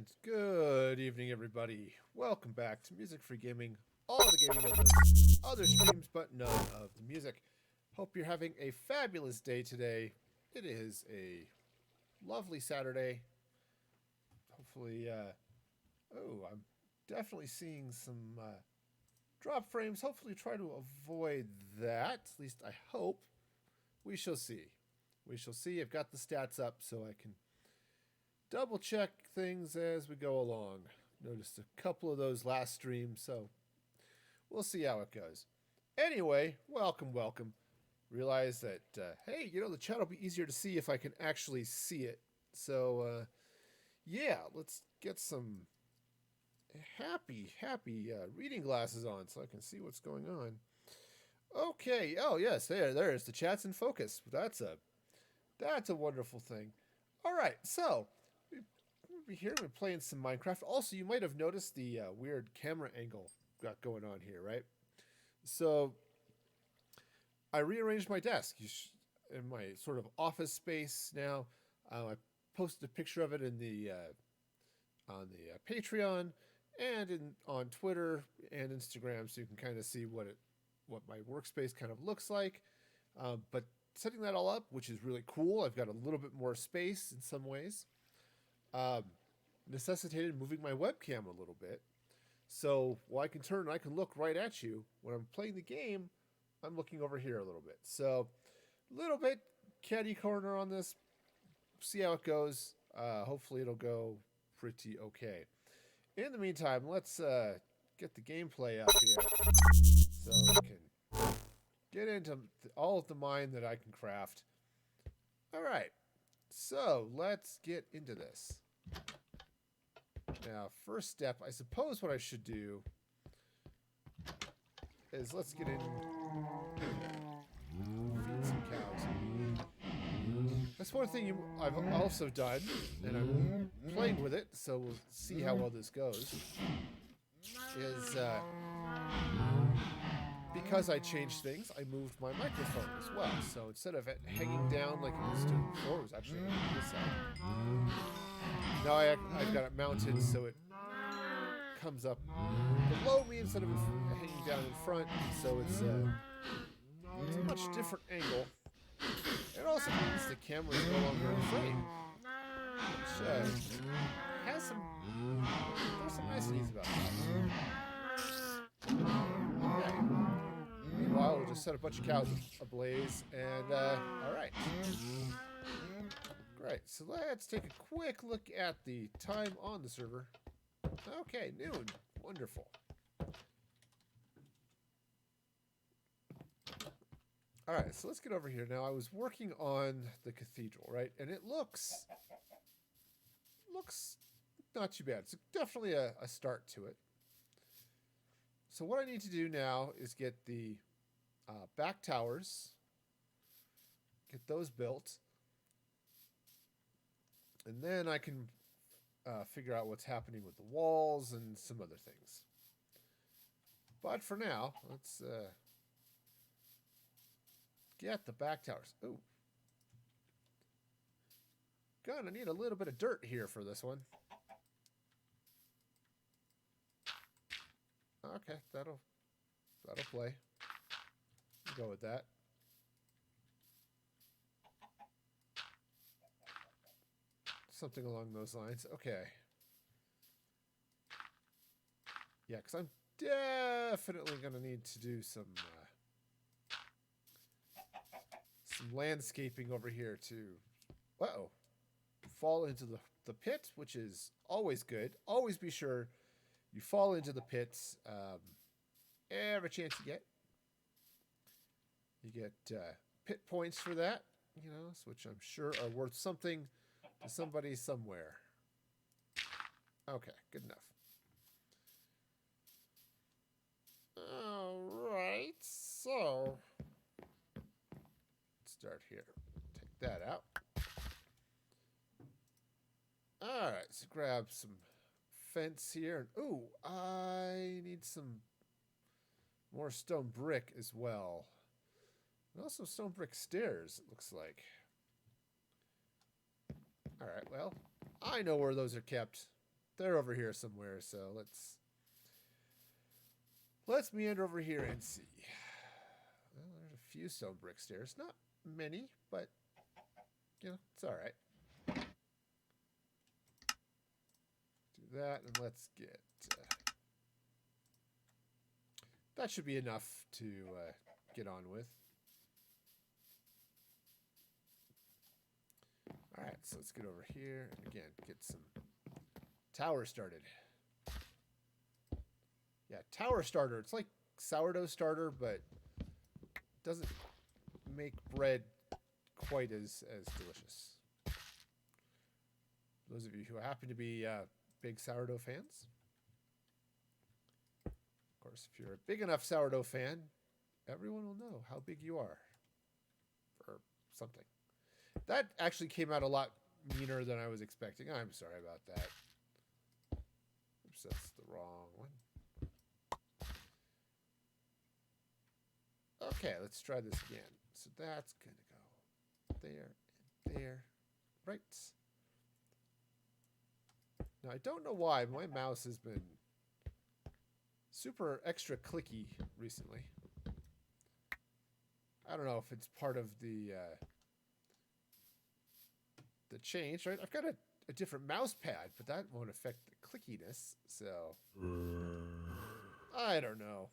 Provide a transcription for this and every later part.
And good evening, everybody. Welcome back to Music Free Gaming. All the gaming of the other streams, but none of the music. Hope you're having a fabulous day today. It is a lovely Saturday. Hopefully, I'm definitely seeing some drop frames. Hopefully, try to avoid that. At least I hope. We shall see. We shall see. I've got the stats up so I can double check things as we go along. Noticed a couple of those last streams, so we'll see how it goes. Anyway, welcome. Realize that, hey, the chat will be easier to see if I can actually see it. So, yeah, let's get some happy reading glasses on so I can see what's going on. Okay, oh yes, there's the chat's in focus. That's a wonderful thing. All right, so here we're playing some Minecraft. Also, you might have noticed the weird camera angle got going on here, right? So I rearranged my desk in my sort of office space now. I posted a picture of it in the on the Patreon and on Twitter and Instagram, so you can kind of see what my workspace kind of looks like. But setting that all up, which is really cool, I've got a little bit more space in some ways. Necessitated moving my webcam a little bit. So while I can turn and I can look right at you, when I'm playing the game, I'm looking over here a little bit. So a little bit catty corner on this. See how it goes. Hopefully it'll go pretty okay. In the meantime, let's get the gameplay up here so we can get into all of the mine that I can craft. All right. So let's get into this. Now, first step, I suppose what I should do is let's get in, feed some cows. That's one thing I've also done, and I'm playing with it, so we'll see how well this goes, is because I changed things, I moved my microphone as well. So instead of it hanging down like it used to before, it was actually on this side. Now I've got it mounted so it comes up below me instead of hanging down in front, so it's a much different angle. It also means the camera is no longer in frame, which has there's some niceties about that. Okay. Meanwhile, we'll just set a bunch of cows ablaze, and all right. Great, so let's take a quick look at the time on the server. Okay, noon. Wonderful. All right, so let's get over here. Now, I was working on the cathedral, right? And it looks not too bad. It's definitely a start to it. So what I need to do now is get the back towers, get those built, and then I can figure out what's happening with the walls and some other things. But for now, let's get the back towers. Ooh. Gonna need a little bit of dirt here for this one. Okay, that'll play. We'll go with that. Something along those lines. Okay. Yeah, because I'm definitely going to need to do some landscaping over here to, fall into the pit, which is always good. Always be sure you fall into the pits every chance you get. You get pit points for that, which I'm sure are worth something to somebody somewhere. Okay, good enough. All right, so let's start here. Take that out. All right, so grab some fence here. Ooh, I need some more stone brick as well. And also stone brick stairs, it looks like. All right, well, I know where those are kept. they're over here somewhere. So let's meander over here and see. Well, there's a few stone brick stairs, not many, but it's all right. Do that, and let's get. That should be enough to get on with. All right, so let's get over here and again get some tower started. Yeah, tower starter. It's like sourdough starter, but doesn't make bread quite as delicious. Those of you who happen to be big sourdough fans. Of course, if you're a big enough sourdough fan, everyone will know how big you are. Or something. That actually came out a lot meaner than I was expecting. I'm sorry about that. Oops, that's the wrong one. Okay, let's try this again. So that's going to go there and there. Right. Now, I don't know why my mouse has been super extra clicky recently. I don't know if it's part of the change, right? I've got a different mouse pad, but that won't affect the clickiness, so I don't know.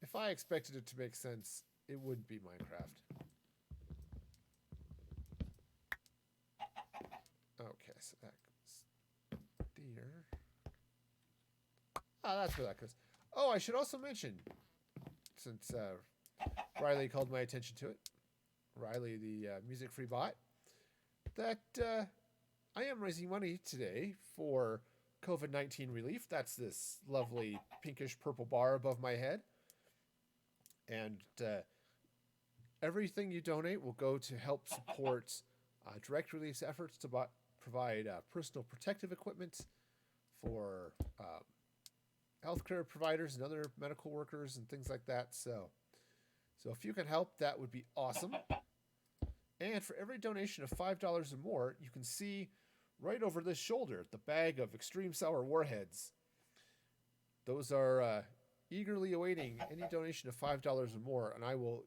If I expected it to make sense, it wouldn't be Minecraft. Okay, so that goes there. Ah, that's where that goes. Oh, I should also mention, since Riley called my attention to it, Riley, the music-free bot, that I am raising money today for COVID-19 relief. That's this lovely pinkish purple bar above my head. And everything you donate will go to help support direct relief's efforts to provide personal protective equipment for healthcare providers and other medical workers and things like that. So if you can help, that would be awesome. And for every donation of $5 or more, you can see right over this shoulder the bag of extreme sour warheads. Those are eagerly awaiting any donation of $5 or more, and I will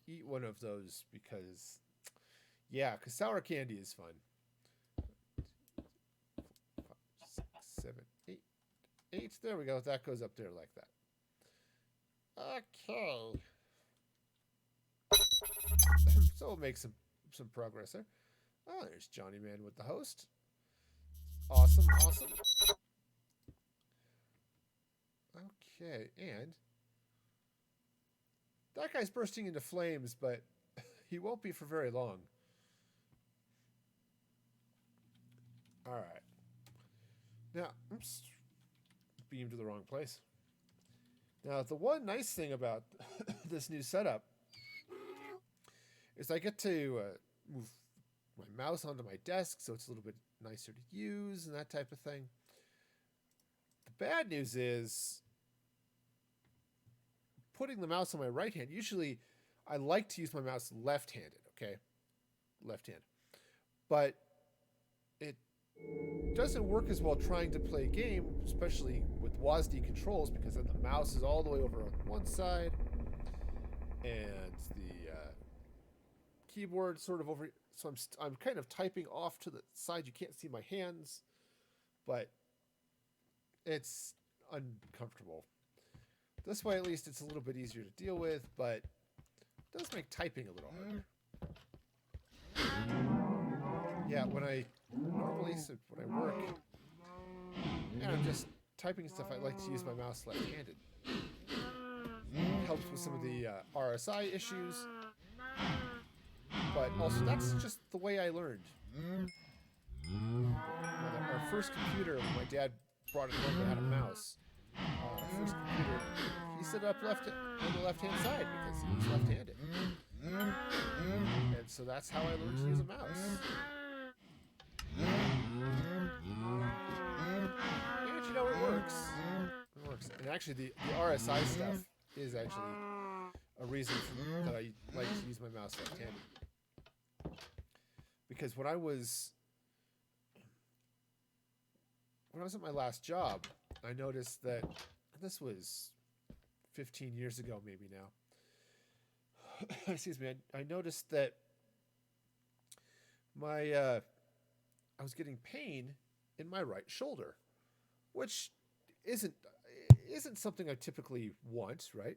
eat one of those because sour candy is fun. 5, 6, 7, 8. 8. There we go. That goes up there like that. Okay. So we'll make some progress there. Oh, there's Johnny Man with the host. Awesome. Okay, and that guy's bursting into flames, but he won't be for very long. All right. Now, oops, beamed to the wrong place. Now, the one nice thing about this new setup is I get to move my mouse onto my desk, so it's a little bit nicer to use and that type of thing. The bad news is putting the mouse on my right hand. Usually, I like to use my mouse left-handed, okay? Left hand. But it doesn't work as well trying to play a game, especially with WASD controls, because then the mouse is all the way over on one side, and the keyboard sort of over. So I'm kind of typing off to the side. You can't see my hands, but it's uncomfortable. This way, at least, it's a little bit easier to deal with, but it does make typing a little harder. Yeah, when I work, and I'm just typing stuff, I like to use my mouse left-handed. It helps with some of the RSI issues, but also that's just the way I learned. Our first computer, when my dad brought it home that had a mouse, our first computer, he set it up on the left-hand side because he was left-handed. And so that's how I learned to use a mouse. And you know, it works. It works. And actually, the RSI stuff is actually a reason that I like to use my mouse left-handed. Because when I was when I was at my last job, I noticed that this was 15 years ago, maybe now. Excuse me. I noticed that my I was getting pain in my right shoulder, which isn't isn't something I typically want, right?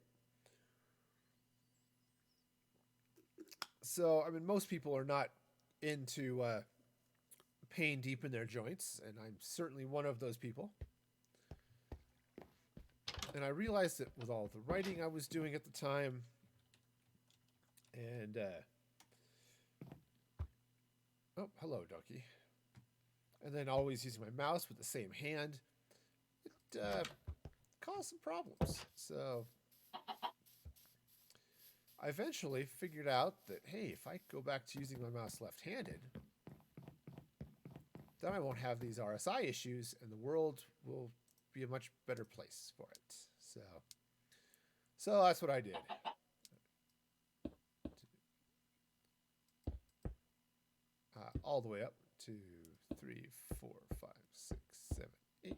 So, I mean, most people are not into pain deep in their joints, and I'm certainly one of those people. And I realized that with all the writing I was doing at the time, and oh, hello, donkey, and then always using my mouse with the same hand, it caused some problems. So I eventually figured out that, hey, if I go back to using my mouse left-handed, then I won't have these RSI issues, and the world will be a much better place for it. So that's what I did. All the way up to 3, 4, 5, 6, 7, 8.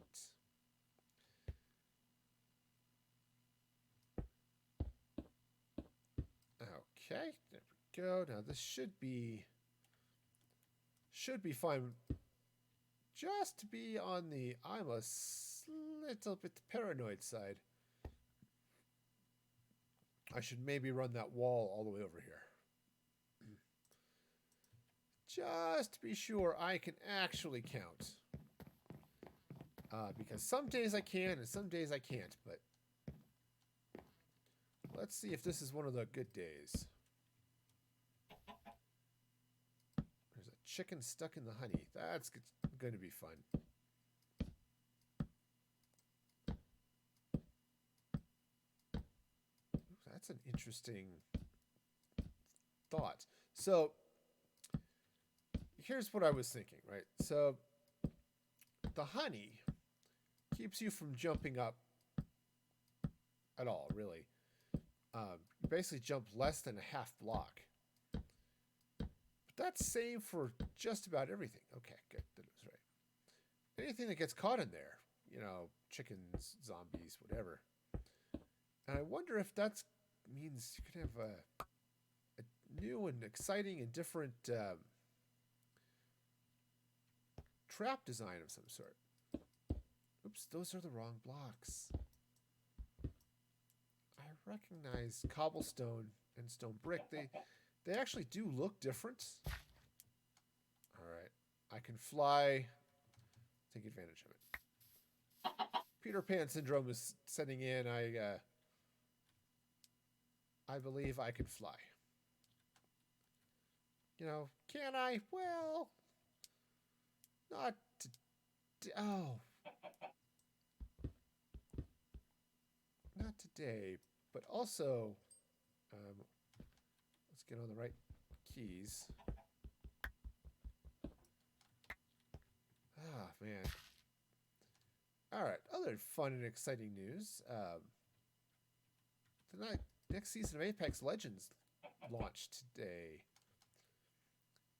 Okay, there we go. Now this should be fine. Just to be on the I'm a little bit paranoid side. I should maybe run that wall all the way over here. Just to be sure I can actually count. Because some days I can and some days I can't, but let's see if this is one of the good days. There's a chicken stuck in the honey. That's going to be fun. That's an interesting thought. So here's what I was thinking, right? So the honey keeps you from jumping up at all, really. You basically jump less than a half block. But that's same for just about everything. Okay, good. That was right. Anything that gets caught in there, chickens, zombies, whatever. And I wonder if that means you could have a new and exciting and different trap design of some sort. Oops, those are the wrong blocks. I recognize cobblestone and stone brick. They actually do look different. All right, I can fly. Take advantage of it. Peter Pan syndrome is setting in. I believe I can fly. Can I? Well, not oh. Not today, but also, let's get on the right keys. Ah, man. All right, other fun and exciting news. The next season of Apex Legends launched today.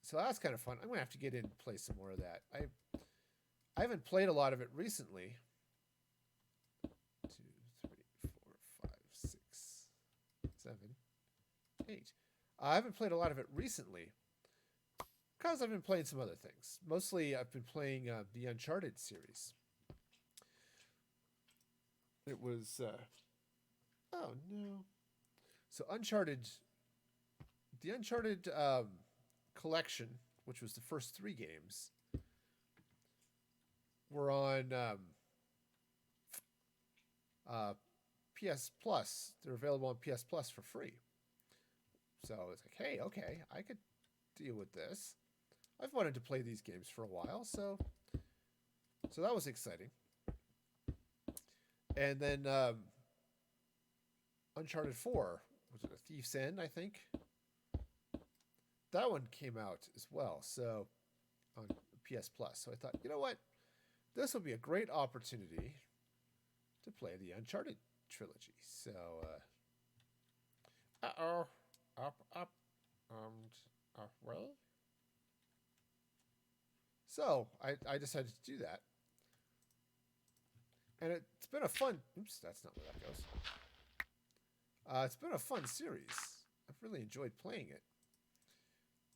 So that's kind of fun. I'm going to have to get in and play some more of that. I haven't played a lot of it recently. 2, 3, 4, 5, 6, 7, 8. I haven't played a lot of it recently because I've been playing some other things. Mostly I've been playing the Uncharted series. It was... oh, no. So the Uncharted collection, which was the first 3 games, were on PS Plus. They're available on PS Plus for free. So it's like, hey, okay, I could deal with this. I've wanted to play these games for a while, so that was exciting. And then Uncharted 4, was it A Thief's End, I think? That one came out as well, so on PS Plus. So I thought, you know what? This will be a great opportunity to play the Uncharted trilogy. So, up, and away. So I decided to do that. And it's been a fun... Oops, that's not where that goes. It's been a fun series. I've really enjoyed playing it.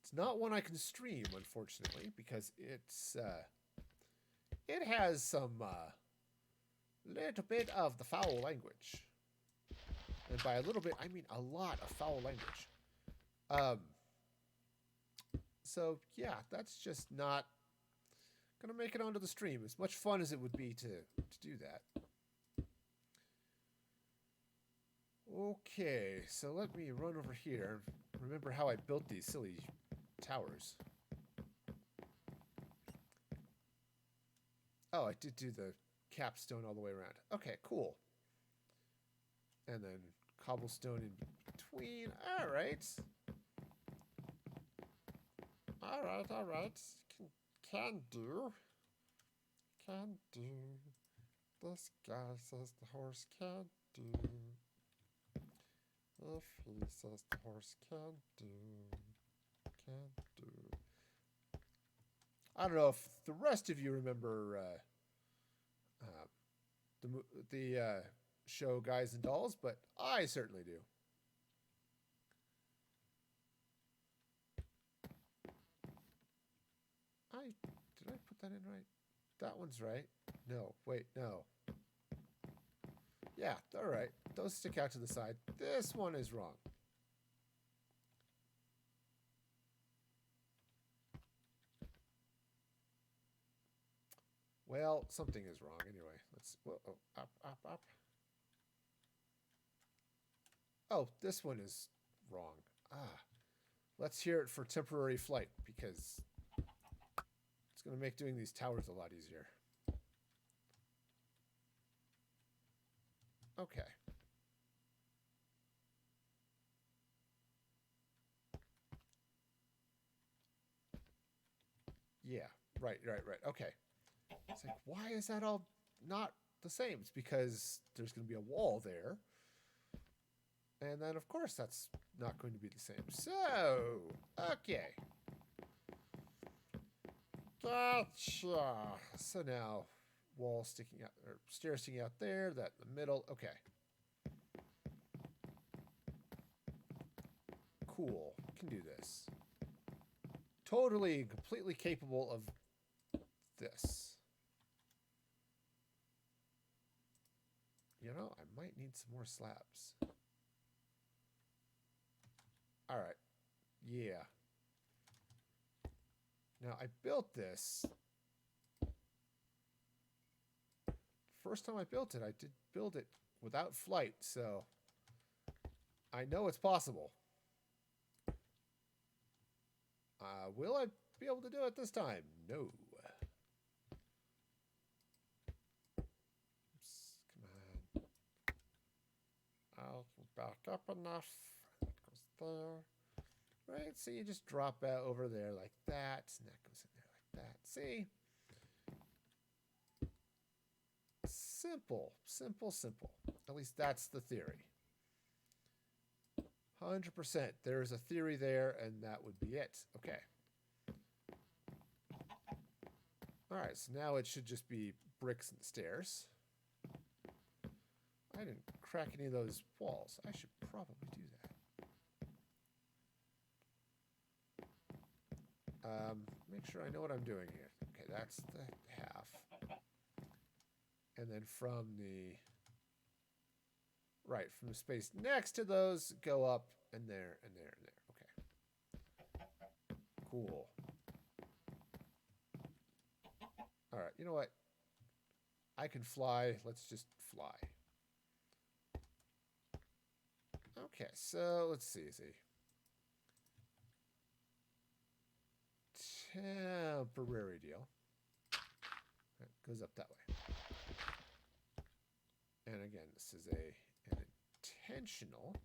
It's not one I can stream, unfortunately, because it's... it has some... little bit of the foul language. And by a little bit, I mean a lot of foul language. So, yeah, that's just not going to make it onto the stream. As much fun as it would be to do that. Okay, so let me run over here. Remember how I built these silly towers. Oh, I did do the capstone all the way around. Okay, cool. And then cobblestone in between. All right. All right, all right. Can do. Can do. This guy says the horse can do. If he says the horse can do. Can do. I don't know if the rest of you remember the show Guys and Dolls, but I certainly do. Did I put that in right? That one's right. No, wait, no. Yeah, all right. Those stick out to the side. This one is wrong. Well, something is wrong anyway. Let's... Whoa, oh, up, up, up. Oh, this one is wrong. Ah. Let's hear it for temporary flight, because it's going to make doing these towers a lot easier. Okay. Yeah, right. Okay. It's like, why is that all not the same? It's because there's going to be a wall there. And then, of course, that's not going to be the same. So, okay. Gotcha. So now, wall sticking out, or stairs sticking out there, that in the middle. Okay. Cool. Can do this. Totally, completely capable of this. You know, I might need some more slabs. All right. Yeah. Now, I built this. First time I built it, I did build it without flight, so I know it's possible. Will I be able to do it this time? No. Oops, come on. I'll back up enough. That goes there. Right, so you just drop out over there like that, and that goes in there like that. See? Simple, simple, simple. At least that's the theory. 100%. There's a theory there, and that would be it. Okay. All right, so now it should just be bricks and stairs. I didn't crack any of those walls. I should probably do that. Make sure I know what I'm doing here. Okay, that's the half. And then from the... Right, from the space next to those, go up and there and there and there. Okay. Cool. All right, you know what? I can fly. Let's just fly. Okay, so let's see. Temporary deal. It goes up that way. And again, this is an intentional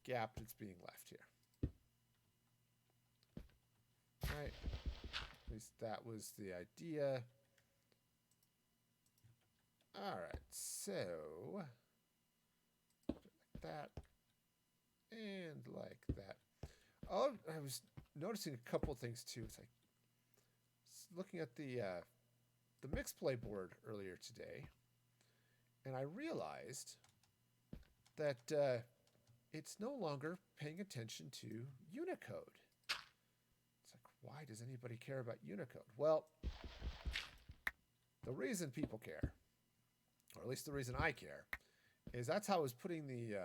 gap that's being left here. Right. At least that was the idea. All right, so like that and like that. Oh, I was noticing a couple things too. It's like looking at the the mixplay board earlier today, and I realized that it's no longer paying attention to Unicode. It's like, why does anybody care about Unicode? Well, the reason people care, or at least the reason I care, is that's how I was putting the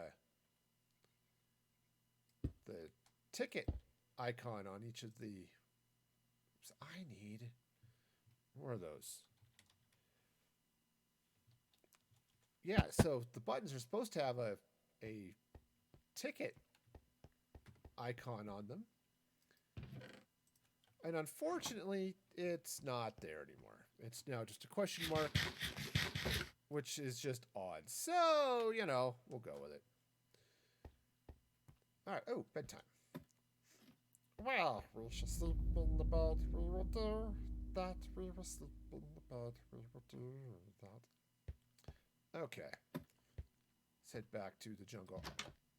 ticket icon on each of the... Oops, I need more of those. Yeah, so the buttons are supposed to have a ticket icon on them. And unfortunately, it's not there anymore. It's now just a question mark, which is just odd. So, you know, we'll go with it. All right. Oh, bedtime. Well, we shall sleep in the bed. We will do that. We will sleep in the bed. We will do that. Okay. Let's head back to the jungle.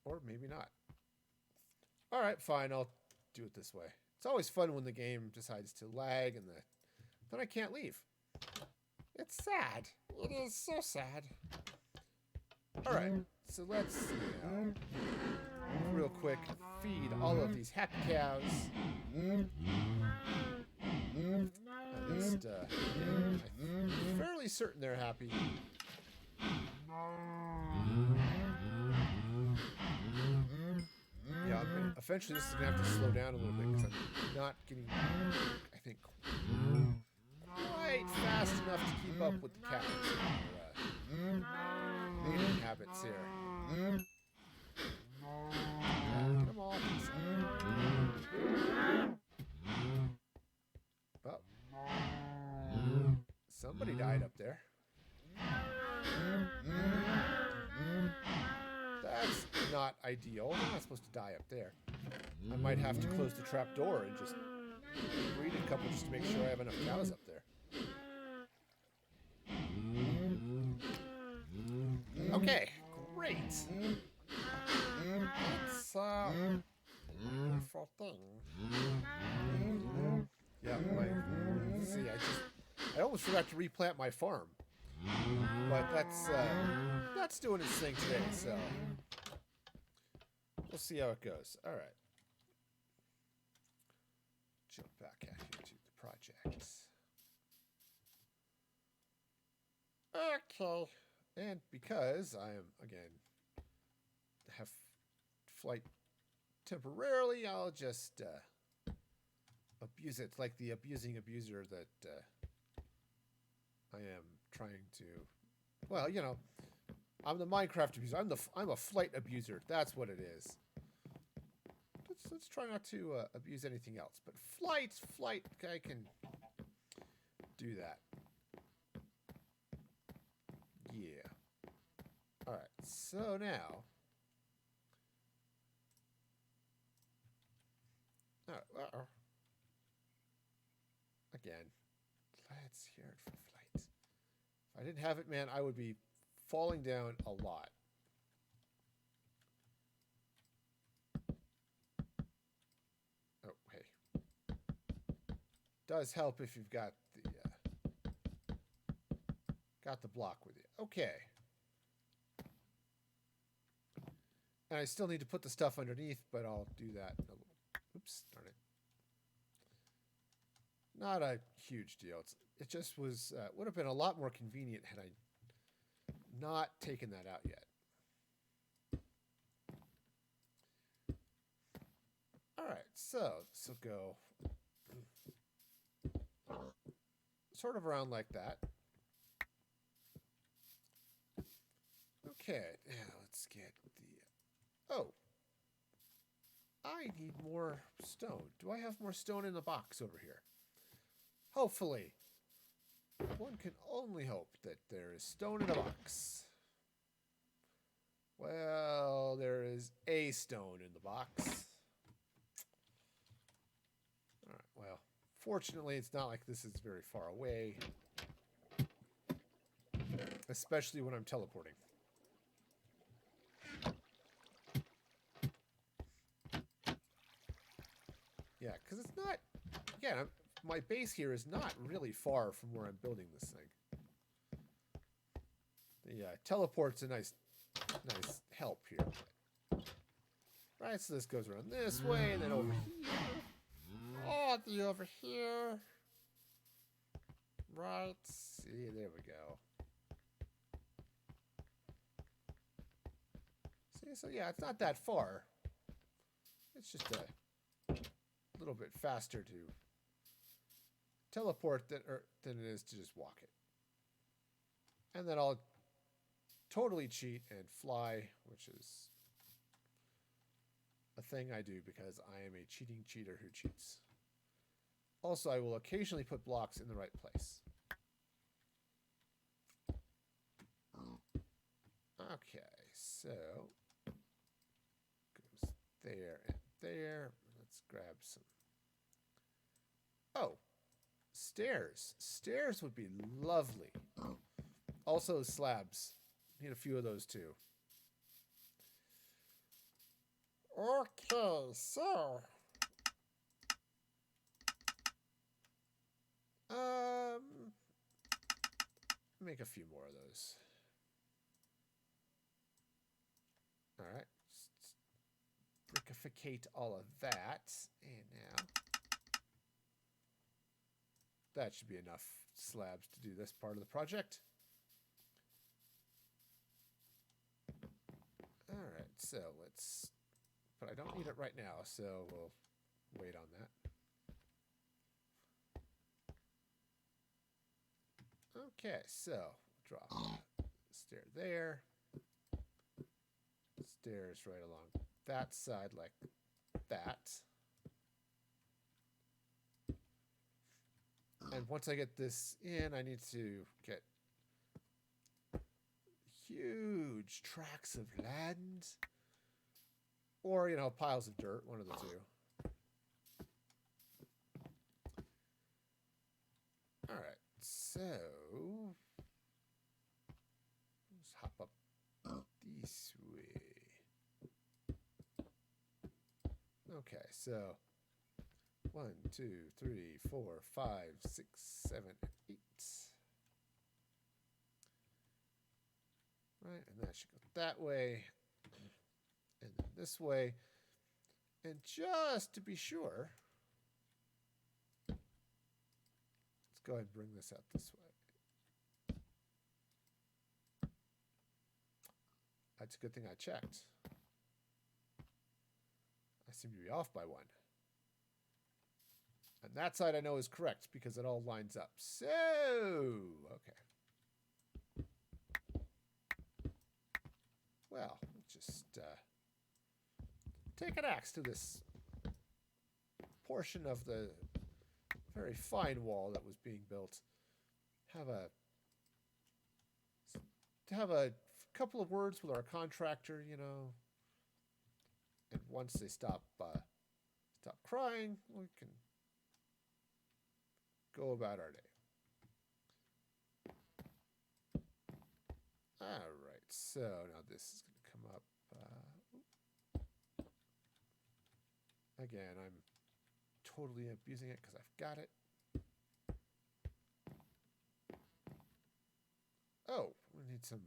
Or maybe not. All right, fine. I'll do it this way. It's always fun when the game decides to lag and then I can't leave. It's sad. It is so sad. All right, so let's real quick feed all of these happy cows. At least, I'm fairly certain they're happy. Yeah, eventually this is going to have to slow down a little bit because I'm not getting, I think, quite fast enough to keep up with the cows. Mating habits here. Get them all. Well, somebody died up there. That's not ideal. They're not supposed to die up there. I might have to close the trap door and just breed a couple just to make sure I have enough cows up there. Okay, great. It's wonderful thing. Yeah, see, I almost forgot to replant my farm. But that's doing its thing today, so we'll see how it goes. All right. Jump back out here to the projects. Okay. And because I am, again, have flight temporarily, I'll just abuse it. It's like the abusing abuser that I am trying to... Well, you know, I'm the Minecraft abuser. I'm a flight abuser. That's what it is. Let's try not to abuse anything else. But flight, I can do that. Yeah. All right. So now, again, let's hear it for flight. If I didn't have it, man, I would be falling down a lot. Oh, hey. Does help if you've got the block with you. Okay. And I still need to put the stuff underneath, but I'll do that. Oops, darn it. Not a huge deal. It just was would have been a lot more convenient had I not taken that out yet. All right, so this will go sort of around like that. Okay, now let's get the... Oh, I need more stone. Do I have more stone in the box over here? Hopefully. One can only hope that there is stone in the box. Well, there is a stone in the box. Alright, well, fortunately it's not like this is very far away. Especially when I'm teleporting. Yeah, because it's not... Again, my base here is not really far from where I'm building this thing. The teleport's a nice help here. Right, so this goes around this way, and then over here. Oh, over here. Right. See, there we go. See, so yeah, it's not that far. It's just a little bit faster to teleport than it is to just walk it. And then I'll totally cheat and fly, which is a thing I do because I am a cheating cheater who cheats. Also, I will occasionally put blocks in the right place. Okay, so goes there and there. Let's grab some. Oh, stairs. Stairs would be lovely. Also, slabs. Need a few of those too. Okay, so make a few more of those. All right, brickificate all of that, and now that should be enough slabs to do this part of the project. All right, so let's. But I don't need it right now, so we'll wait on that. Okay, so drop a stair there. Stairs right along that side like that. And once I get this in, I need to get huge tracts of land. Or, piles of dirt, one of the two. All right, so let's hop up this way. Okay, so 1, 2, 3, 4, 5, 6, 7, 8. Right, and that should go that way. And then this way. And just to be sure, let's go ahead and bring this out this way. That's a good thing I checked. I seem to be off by 1. And that side I know is correct because it all lines up. So, okay. Well, just take an axe to this portion of the very fine wall that was being built. Have a couple of words with our contractor, and once they stop crying, we can go about our day. All right, so now this is going to come up. Again, I'm totally abusing it because I've got it. Oh, we need some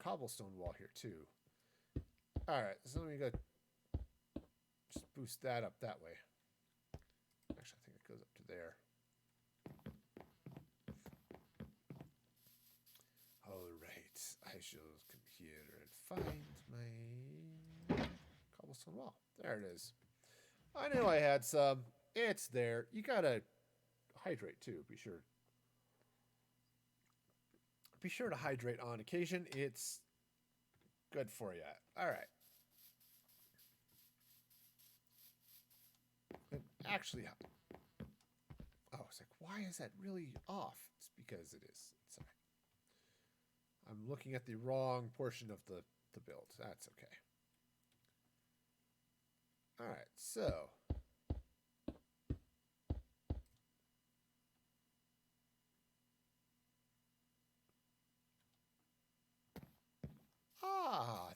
cobblestone wall here too. All right, so let me go just boost that up that way. Actually, I think it goes up to there. All right, I shall come here and find my cobblestone wall. There it is. I knew I had some. It's there. You gotta hydrate too. Be sure to hydrate on occasion. It's good for you. All right. And actually, oh, it's like, why is that really off? It's because it is. Sorry. I'm looking at the wrong portion of the build. That's okay. All right, so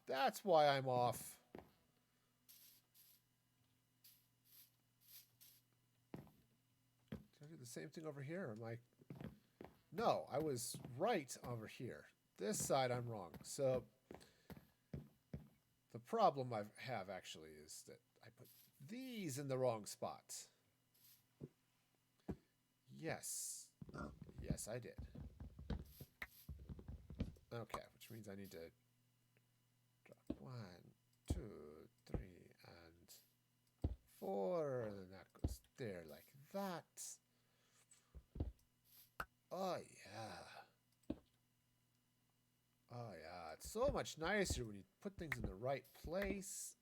that's why I'm off. the same thing over here? Am I... No, I was right over here. This side I'm wrong. So the problem I have actually is that I put these in the wrong spots. Yes. Yes, I did. Okay, which means I need to drop 1, 2, 3, and 4, and then that goes there like that. Oh, yeah. Oh, yeah. It's so much nicer when you put things in the right place.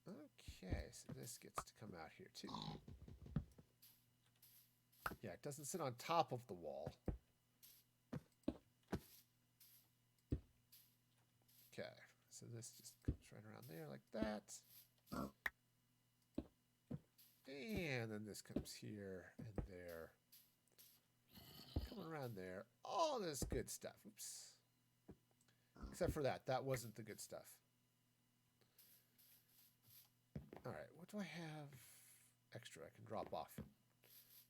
Okay, so this gets to come out here, too. Yeah, it doesn't sit on top of the wall. Okay, so this just comes right around there like that. And then this comes here and there. Coming around there. All this good stuff. Oops. Except for that. That wasn't the good stuff. Alright, what do I have extra I can drop off? This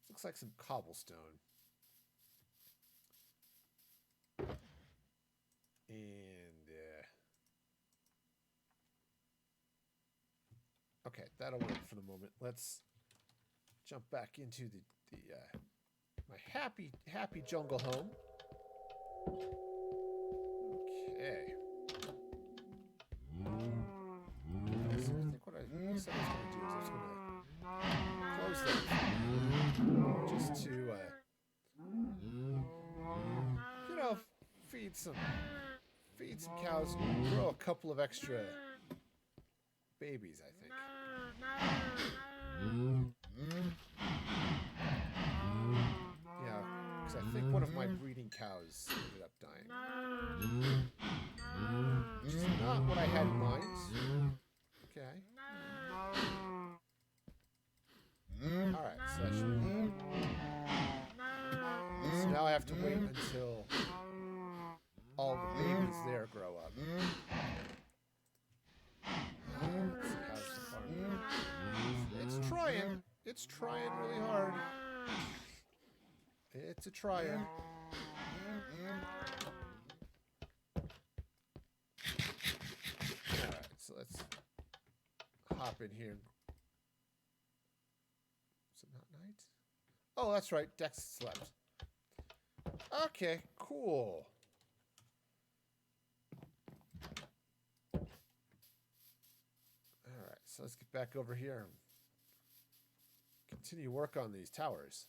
looks like some cobblestone. And, okay, that'll work for the moment. Let's jump back into my happy jungle home. Okay. So I think what I said I was going to do is I was going to close that just to, you know, feed some cows, grow a couple of extra babies, I think. Yeah, because I think one of my breeding cows ended up dying. Which is not what I had in mind. Okay. Alright, so that should be... So now I have to wait until all the babies there grow up. Let's see how's the farm. It's trying. It's trying really hard. It's a tryer. Alright, so let's hop in here. Is it not night? Oh, that's right. Dex slept. Okay, cool. Alright, so let's get back over here and continue work on these towers.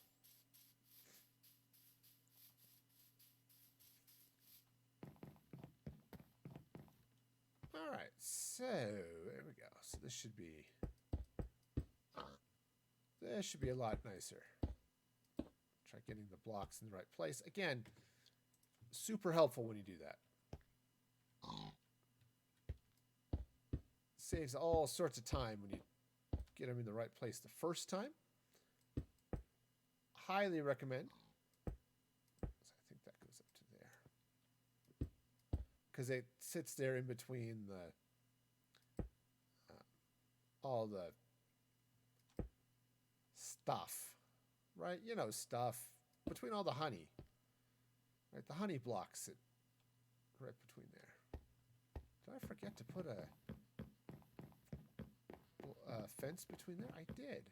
Alright, so there we go. So this should be a lot nicer. Try getting the blocks in the right place. Again, super helpful when you do that. Saves all sorts of time when you get them in the right place the first time. Highly recommend. So I think that goes up to there. Because it sits there in between the all the stuff, right? You know, stuff between all the honey, right? The honey blocks it right between there. Did I forget to put a fence between there? I did.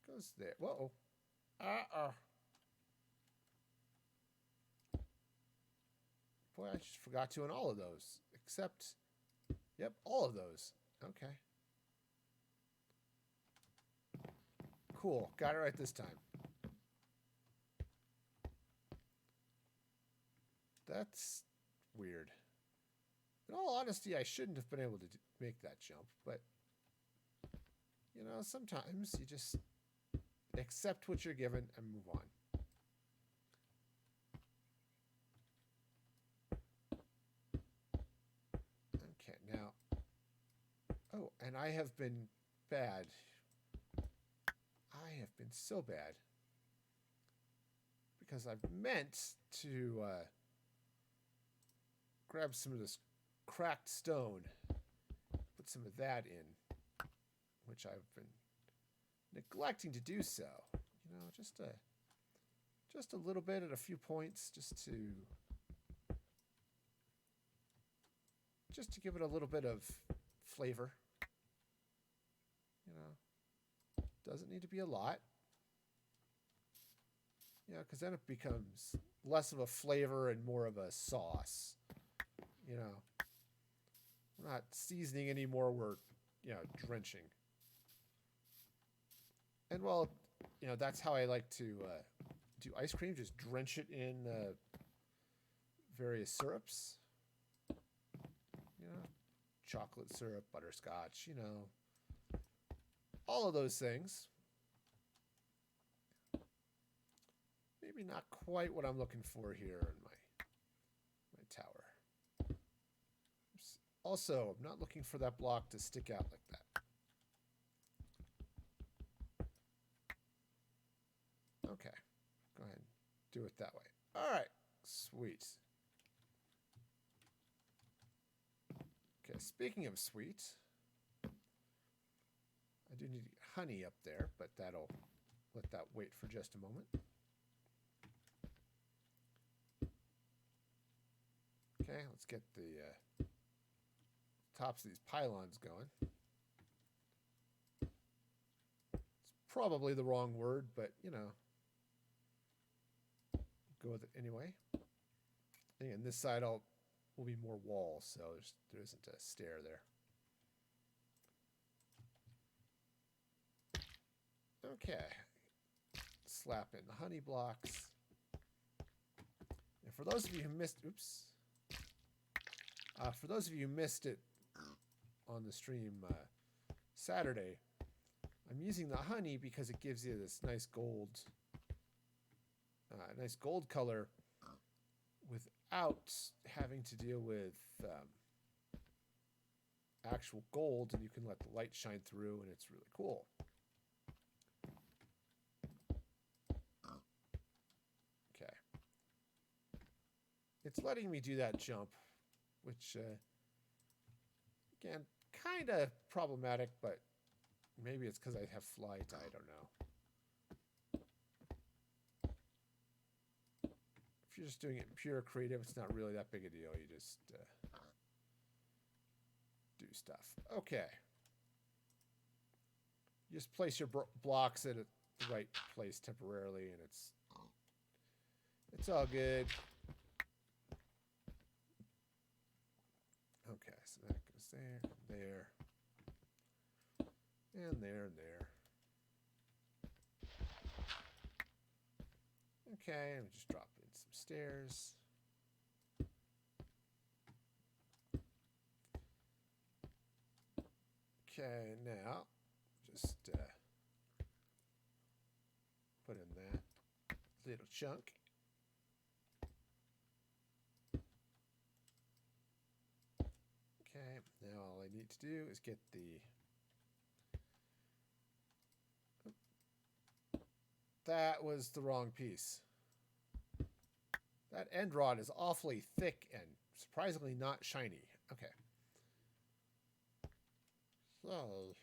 Goes there. Whoa. Boy, I just forgot to on all of those. Except, yep, all of those. Okay. Cool. Got it right this time. That's weird. In all honesty, I shouldn't have been able to make that jump, but, you know, sometimes you just accept what you're given and move on. Okay, now... Oh, and I have been bad. I have been so bad. Because I've meant to grab some of this cracked stone, put some of that in. which I've been neglecting to do so. You know, just a little bit at a few points, just to give it a little bit of flavor. You know, doesn't need to be a lot. You know, because then it becomes less of a flavor and more of a sauce. You know, we're not seasoning anymore. We're, you know, drenching. And well, you know, that's how I like to do ice cream. Just drench it in various syrups. You know, chocolate syrup, butterscotch, you know, all of those things. Maybe not quite what I'm looking for here in my tower. Also, I'm not looking for that block to stick out like that. Okay, go ahead and do it that way. All right, sweet. Okay, speaking of sweet, I do need honey up there, but that'll let that wait for just a moment. Okay, let's get the tops of these pylons going. It's probably the wrong word, but you know, go with it anyway. And this side will be more wall, so there isn't a stair there. Okay, slap in the honey blocks. And for those of you who missed, for those of you who missed it on the stream Saturday, I'm using the honey because it gives you this nice gold color without having to deal with actual gold, and you can let the light shine through, and it's really cool. Okay. It's letting me do that jump, which, again, kind of problematic, but maybe it's because I have flight. I don't know. If you're just doing it in pure creative, it's not really that big a deal. You just do stuff. Okay. You just place your blocks at the right place temporarily, and it's all good. Okay, so that goes there, and there, and there. Okay, and just drop in some stairs. Okay, now just put in that little chunk. Okay, now all I need to do is get the... That was the wrong piece. That end rod is awfully thick and surprisingly not shiny. Okay. So...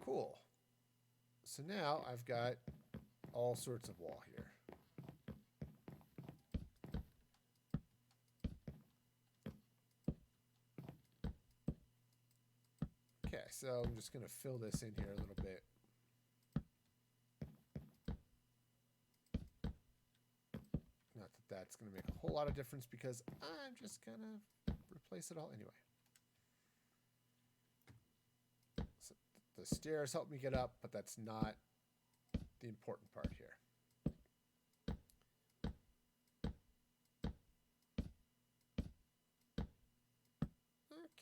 Cool. So now I've got all sorts of wall here. Okay, so I'm just going to fill this in here a little bit. Not that that's going to make a whole lot of difference because I'm just going to replace it all anyway. So the stairs help me get up, but that's not the important part here.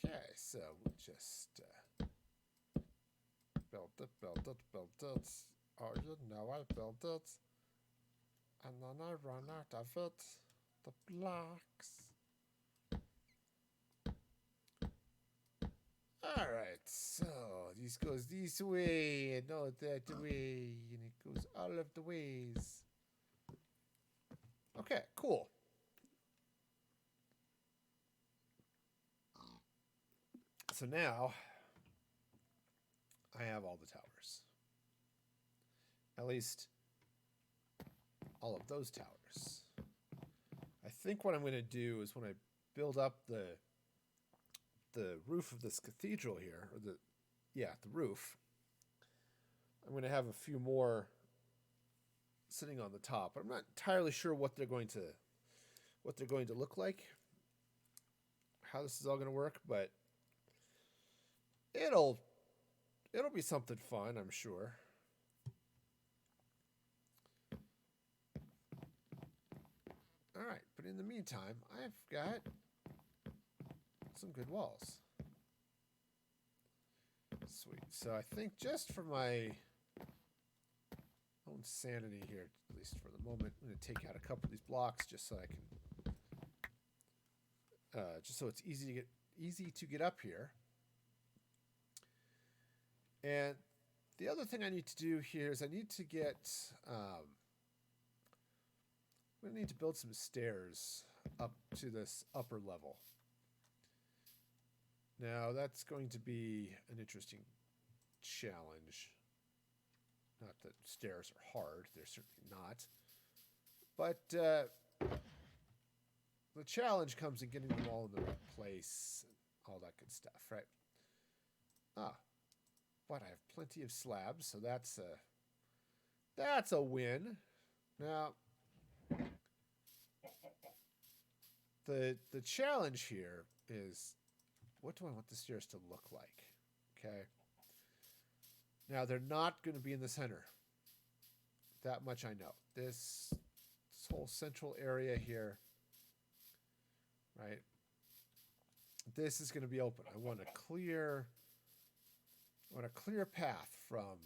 Okay, so we'll just build it. Oh, you know I built it. And then I run out of it. The blocks. Alright, so this goes this way and not that way. And it goes all of the ways. Okay, cool. So now I have all the towers. At least all of those towers. I think what I'm going to do is when I build up the roof of this cathedral here, or the roof, I'm going to have a few more sitting on the top. I'm not entirely sure what they're going to look like, how this is all going to work, but it'll be something fun, I'm sure. All right, but in the meantime, I've got some good walls. Sweet. So I think just for my own sanity here, at least for the moment, I'm going to take out a couple of these blocks just so I can, just so it's easy to get up here. And the other thing I need to do here is I need to get, I'm going to need to build some stairs up to this upper level. Now, that's going to be an interesting challenge. Not that stairs are hard, they're certainly not. But the challenge comes in getting them all in the right place and all that good stuff, right? But I have plenty of slabs, so that's a win. Now, the challenge here is, what do I want the stairs to look like? Okay. Now, they're not going to be in the center. That much I know. This whole central area here, right? This is going to be open. I want a clear path from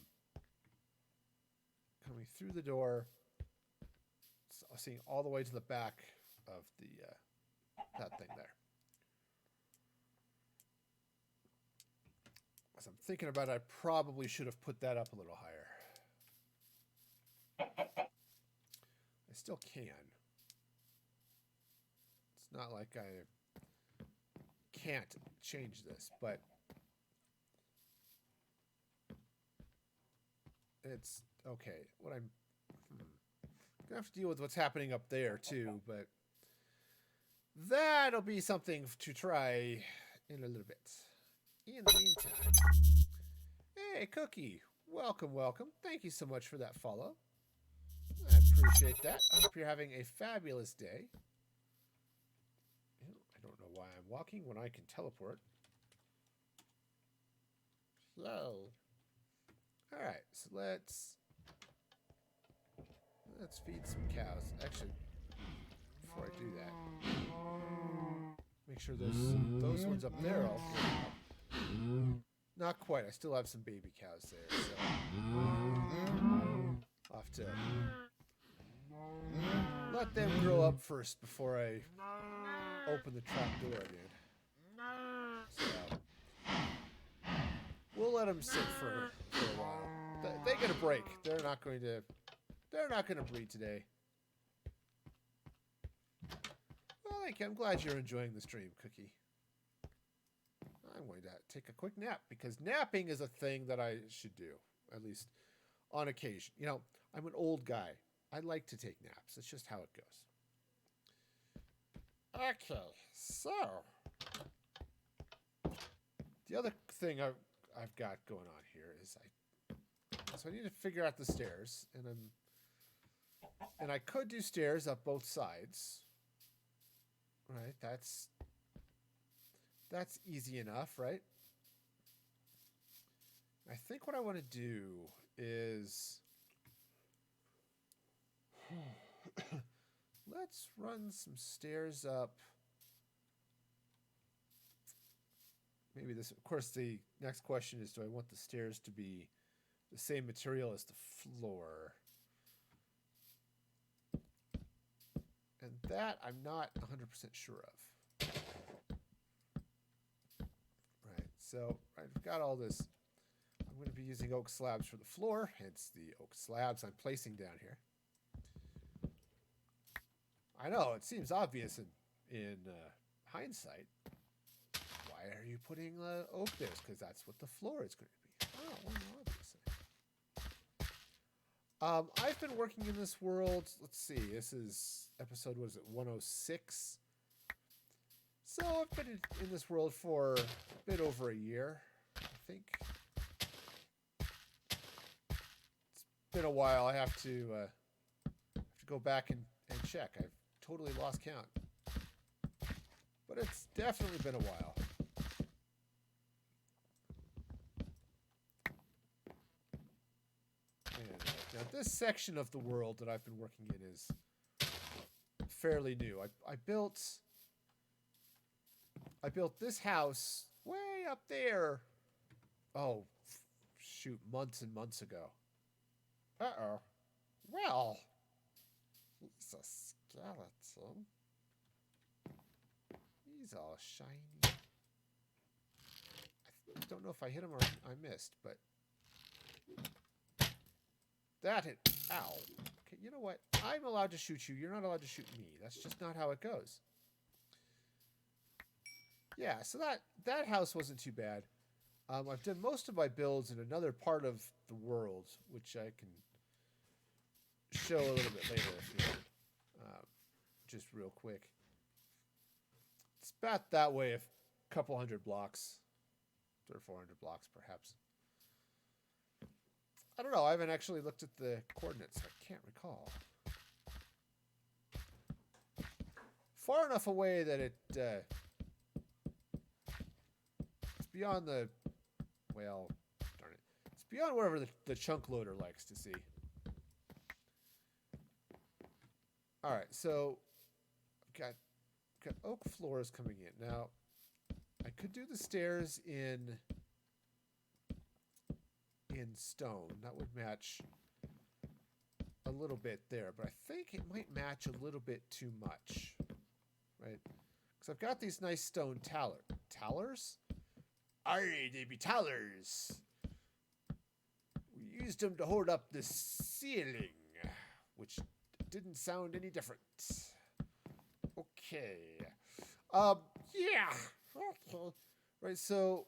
coming through the door, seeing all the way to the back of the that thing there. As I'm thinking about it, I probably should have put that up a little higher. I still can. It's not like I can't change this, but it's okay. What I'm gonna have to deal with what's happening up there too, but that'll be something to try in a little bit. In the meantime, hey, Cookie, welcome. Thank you so much for that follow. I appreciate that. I hope you're having a fabulous day. I don't know why I'm walking when I can teleport. Hello. All right, so let's feed some cows. Actually, before I do that, make sure those ones up there all clean up. Not quite. I still have some baby cows there, so I'll have to let them grow up first before I open the trap door again. So we'll let them sit for a while. They get a break. They're not going to breed today. Well, I'm glad you're enjoying the stream, Cookie. I'm going to take a quick nap because napping is a thing that I should do, at least on occasion. You know, I'm an old guy. I like to take naps. It's just how it goes. Okay, so the other thing I've got going on here is I need to figure out the stairs, and I could do stairs up both sides. Right, that's easy enough, right? I think what I want to do is let's run some stairs up. Maybe this, of course, the next question is, do I want the stairs to be the same material as the floor? And that I'm not 100% sure of. Right, so I've got all this. I'm going to be using oak slabs for the floor, hence the oak slabs I'm placing down here. I know, it seems obvious in hindsight. Why are you putting oak there because that's what the floor is going to be. Oh, well, obviously. I've been working in this world. Let's see. This is episode, what is it, 106? So I've been in this world for a bit over a year, I think. It's been a while. I have to go back and check. I've totally lost count. But it's definitely been a while. And, now this section of the world that I've been working in is fairly new. I built this house way up there. Oh, shoot, months and months ago. Uh-oh. Well, he's a skeleton. He's all shiny. I don't know if I hit him or I missed, but that hit. Ow. Okay, you know what? I'm allowed to shoot you. You're not allowed to shoot me. That's just not how it goes. Yeah, so that house wasn't too bad. I've done most of my builds in another part of the world, which I can show a little bit later if you want. Just real quick. It's about that way, a couple hundred blocks. Or 400 blocks, perhaps. I don't know. I haven't actually looked at the coordinates. I can't recall. Far enough away that it's beyond the... Well, darn it. It's beyond wherever the chunk loader likes to see. Alright, so I've got oak floors coming in. Now, I could do the stairs in stone. That would match a little bit there, but I think it might match a little bit too much, right? Because I've got these nice stone towers. Aye, they be towers. We used them to hold up the ceiling, which didn't sound any different. Okay. Yeah. Okay. Right, so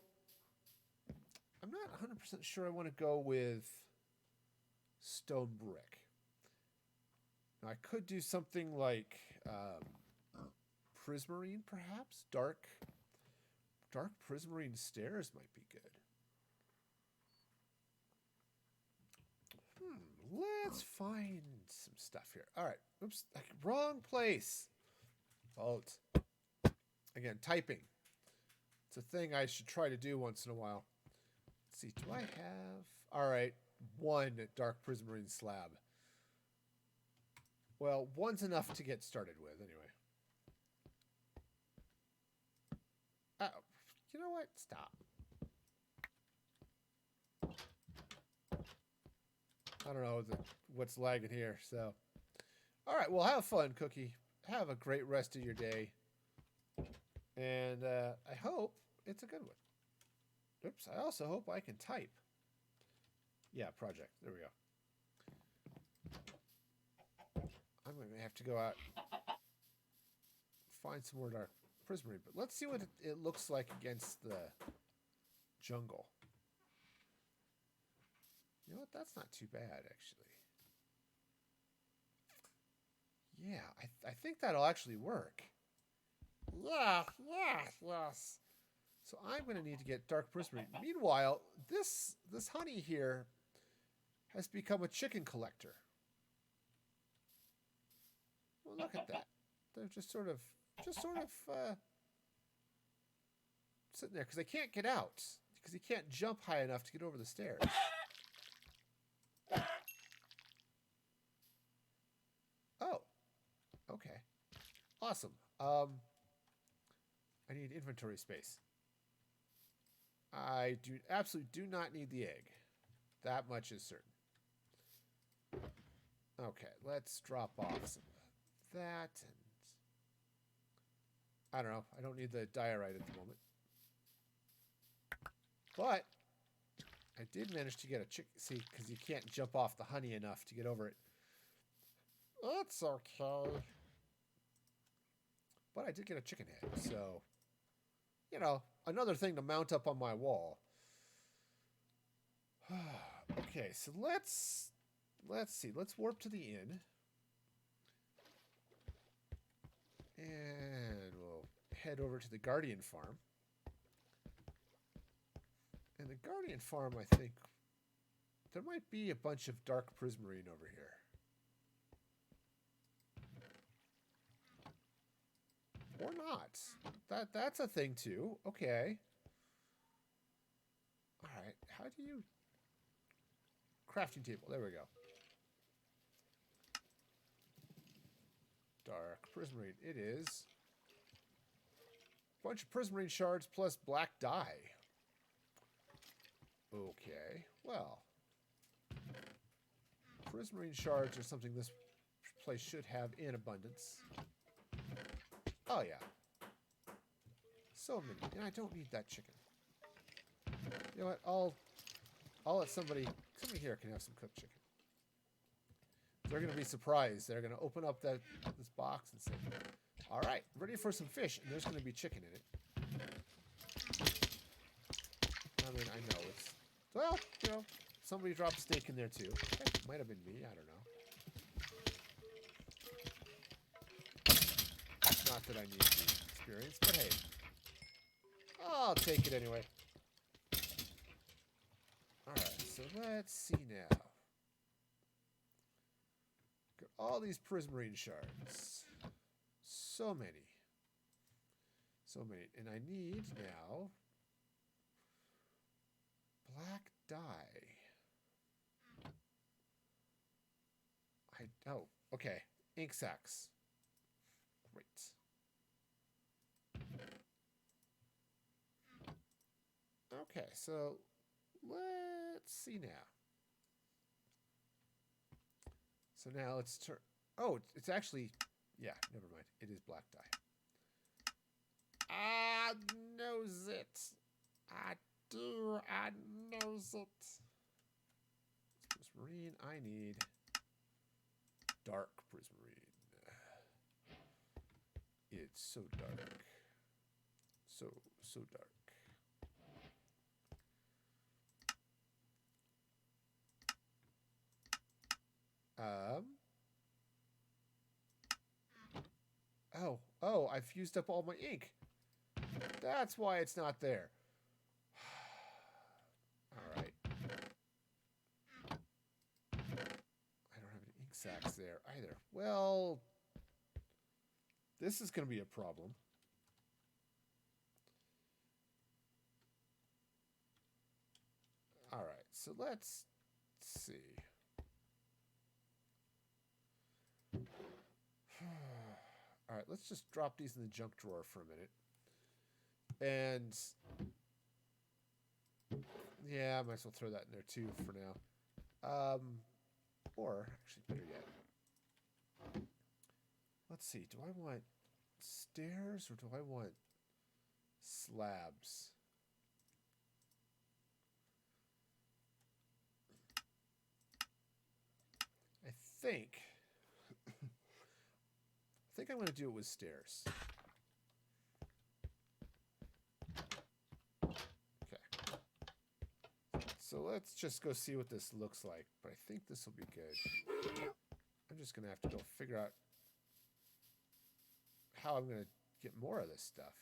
I'm not 100% sure I want to go with stone brick. Now, I could do something like prismarine, perhaps? Dark prismarine stairs might be good. Let's find some stuff here. All right. Oops. Wrong place. Alt. Again, typing. It's a thing I should try to do once in a while. Let's see. Do I have... All right. 1 dark prismarine slab. Well, 1's enough to get started with, anyway. You know what? Stop. I don't know what's lagging here, so... All right, well, have fun, Cookie. Have a great rest of your day. And I hope it's a good one. Oops, I also hope I can type. Yeah, project. There we go. I'm going to have to go out, find some more dark prismarine. But let's see what it looks like against the jungle. You know what? That's not too bad, actually. Yeah, I think that'll actually work. Yeah, yes. So I'm going to need to get dark prismarine. Meanwhile, this honey here has become a chicken collector. Well, look at that. They're just sort of sitting there because they can't get out because he can't jump high enough to get over the stairs. Oh, okay, awesome. I need inventory space. I absolutely do not need the egg. That much is certain. Okay, let's drop off some of that. And I don't know. I don't need the diorite at the moment. But I did manage to get a chicken. See, because you can't jump off the honey enough to get over it. It's okay. But I did get a chicken head, so, you know, another thing to mount up on my wall. Okay, so let's see. Let's warp to the inn. And we'll head over to the Guardian Farm. And the Guardian Farm, I think, there might be a bunch of dark prismarine over here. Or not. That's a thing too. Okay. Alright, how do you... Crafting table, there we go. Dark prismarine, it is. Bunch of prismarine shards plus black dye. Okay, well. Prismarine shards are something this place should have in abundance. Oh yeah. So many. And I don't need that chicken. You know what? I'll let somebody here can have some cooked chicken. They're gonna be surprised. They're gonna open up this box and say, "Alright, ready for some fish," and there's gonna be chicken in it. I mean, I know it's, well, you know, somebody dropped steak in there too. It might have been me, I don't know. Not that I need the experience, but hey. I'll take it anyway. Alright, so let's see now. Got all these prismarine shards. So many. So many. And I need now black dye. Oh, okay. Ink sacs. Great. Okay, so let's see now. So now let's turn... Oh, it's actually... Yeah, never mind. It is black dye. I knows it. I do. I knows it. Prismarine. I need dark prismarine. It's so dark. So dark. Oh, I've used up all my ink. That's why it's not there. Alright. I don't have any ink sacs there either. Well, this is going to be a problem. Alright, so let's see. Alright, let's just drop these in the junk drawer for a minute. And yeah, I might as well throw that in there too for now. Or actually better yet. Let's see, do I want stairs or do I want slabs? I think I'm going to do it with stairs. Okay. So let's just go see what this looks like. But I think this will be good. I'm just going to have to go figure out how I'm going to get more of this stuff.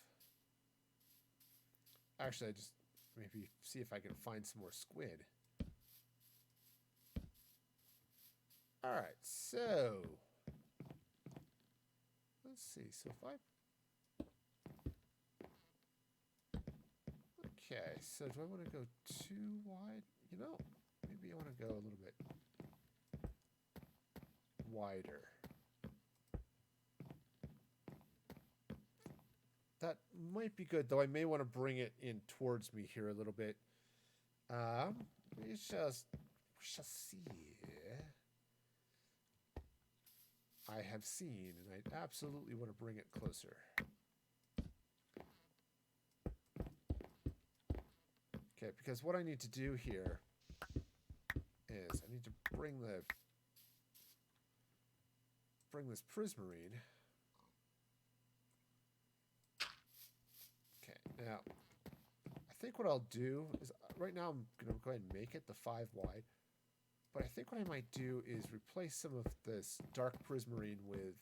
Actually, I just maybe see if I can find some more squid. Alright, so let's see. So if I... Okay, so do I want to go too wide? You know, maybe I want to go a little bit wider. That might be good, though I may want to bring it in towards me here a little bit. We shall see. I have seen, and I absolutely want to bring it closer. Okay, because what I need to do here is I need to bring this prismarine. Okay, now think what I'll do is right now I'm going to go ahead and make it the 5 wide. But I think what I might do is replace some of this dark prismarine with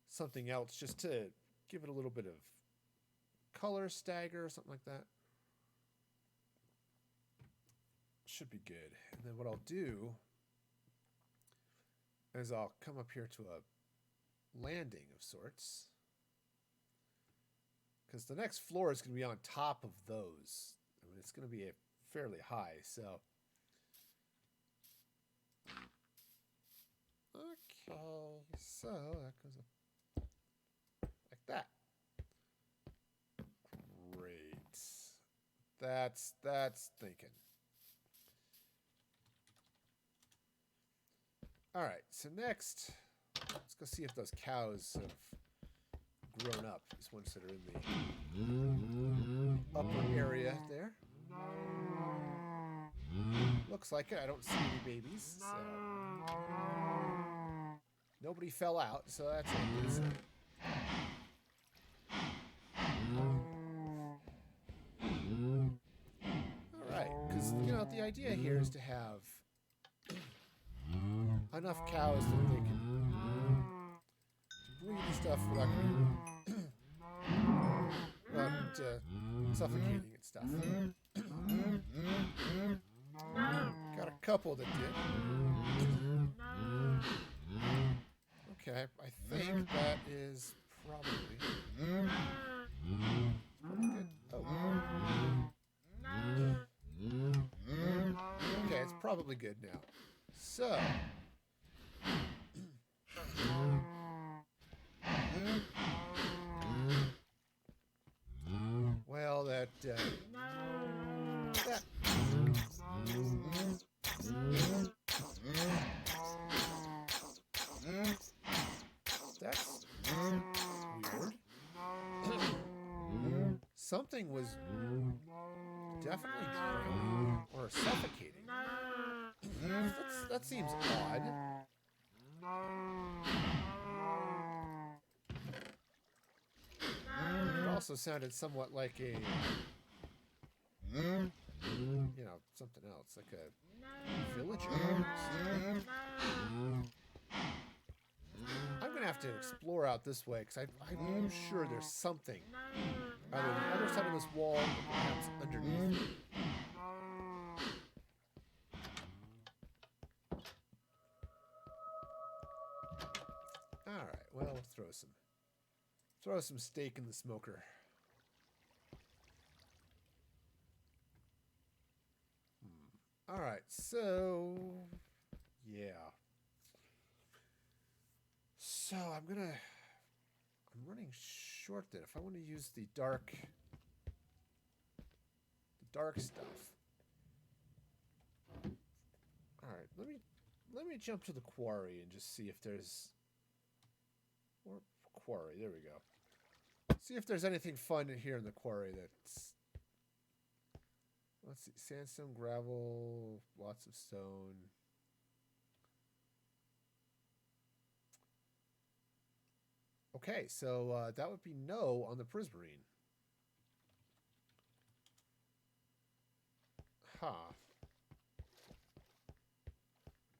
something else just to give it a little bit of color stagger or something like that. Should be good. And then what I'll do is I'll come up here to a landing of sorts. Because the next floor is going to be on top of those. I mean, it's going to be fairly high, so... Okay, so that goes up like that. Great. That's thinking. All right, so next, let's go see if those cows have grown up. These ones that are in the upper area there. Looks like it. I don't see any babies, so nobody fell out, so that's it. All right, because the idea here is to have enough cows that they can breed and stuff without suffocating and stuff. Got a couple that did. Okay, I think that is probably good. Oh. Okay, it's probably good now. So, well, that that's weird. Something was definitely drowning or suffocating. That seems odd. It also sounded somewhat like a, something else, like a villager. I'm going to have to explore out this way, because I'm sure there's something either on the other side of this wall or perhaps underneath it. Alright, well, we'll throw some steak in the smoker. Alright, so yeah. So I'm running short then. If I want to use the dark stuff. Alright, let me jump to the quarry and just see if there's quarry, there we go. See if there's anything fun here in the quarry that's... Let's see, sandstone, gravel, lots of stone. Okay, so that would be no on the prismarine. Huh.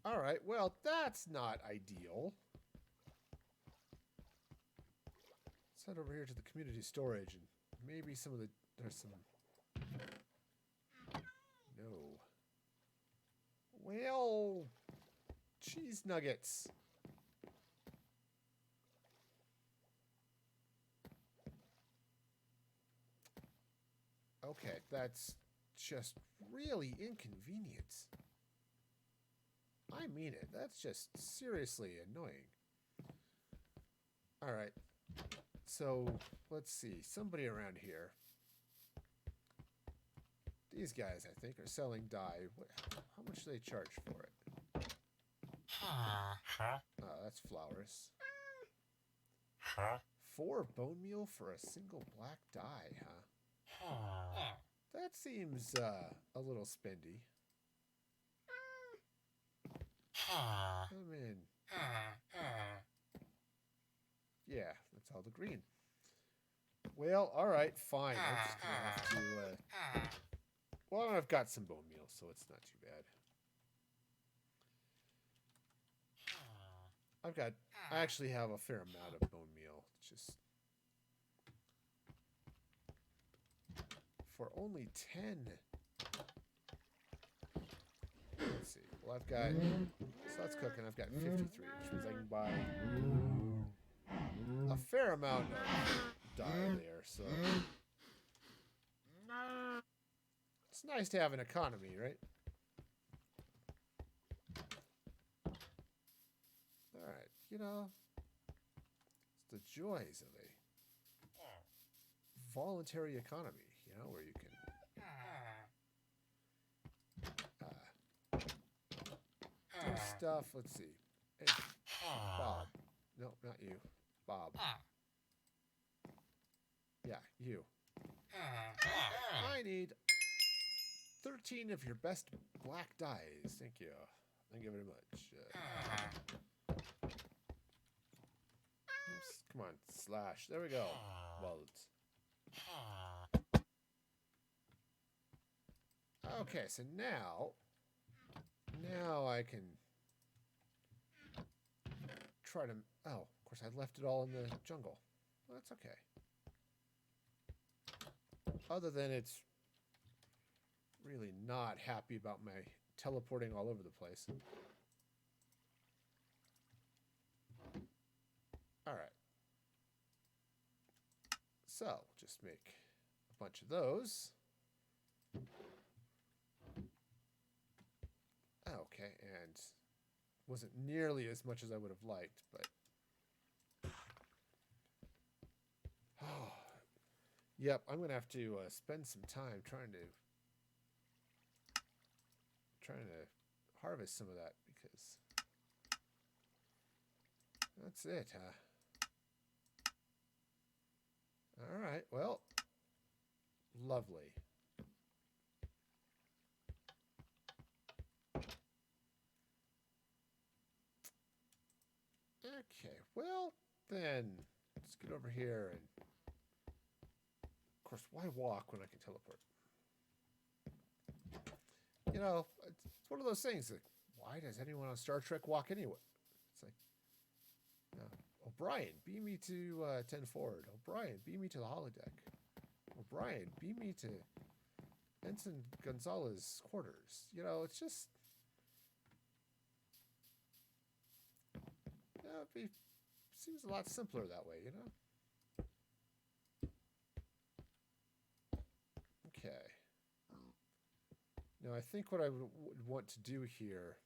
Alright, well, that's not ideal. Let's head over here to the community storage and maybe there's some... No. Well, cheese nuggets. Okay, that's just really inconvenient. I mean it. That's just seriously annoying. Alright. So, let's see. Somebody around here. These guys, I think, are selling dye. How much do they charge for it? Oh, that's flowers. 4 bone meal for a single black dye, huh? That seems a little spendy. Come in. Yeah, that's all the green. Well, all right, fine. I'm just gonna have to. Well, I've got some bone meal, so it's not too bad. I've got. I actually have a fair amount of bone meal. It's just for only 10. Let's see. Well, I've got. So that's cooking. I've got 53, which means I can buy a fair amount of dye there. So it's nice to have an economy, right? All right, you know, it's the joys of a voluntary economy, you know, where you can do stuff. Let's see. Hey, Bob. No, not you. Bob. Yeah, you. I need 13 of your best black dyes. Thank you. Thank you very much. Oops, come on, slash. There we go. Walt. Okay, so now I can try to. Oh, of course, I left it all in the jungle. Well, that's okay. Other than it's really not happy about my teleporting all over the place. All right. So, just make a bunch of those. Okay, and wasn't nearly as much as I would have liked, but oh, yep, I'm gonna have to spend some time trying to harvest some of that because that's it, huh? All right, well, lovely. Okay, well, then let's get over here and, of course, why walk when I can teleport? You know, it's one of those things like, why does anyone on Star Trek walk anyway? It's like, O'Brien, beam me to 10 forward. O'Brien, beam me to the holodeck. O'Brien, beam me to Ensign Gonzalez's quarters. You know, it's just, it seems a lot simpler that way, you know? Okay. Now, I think what I would want to do here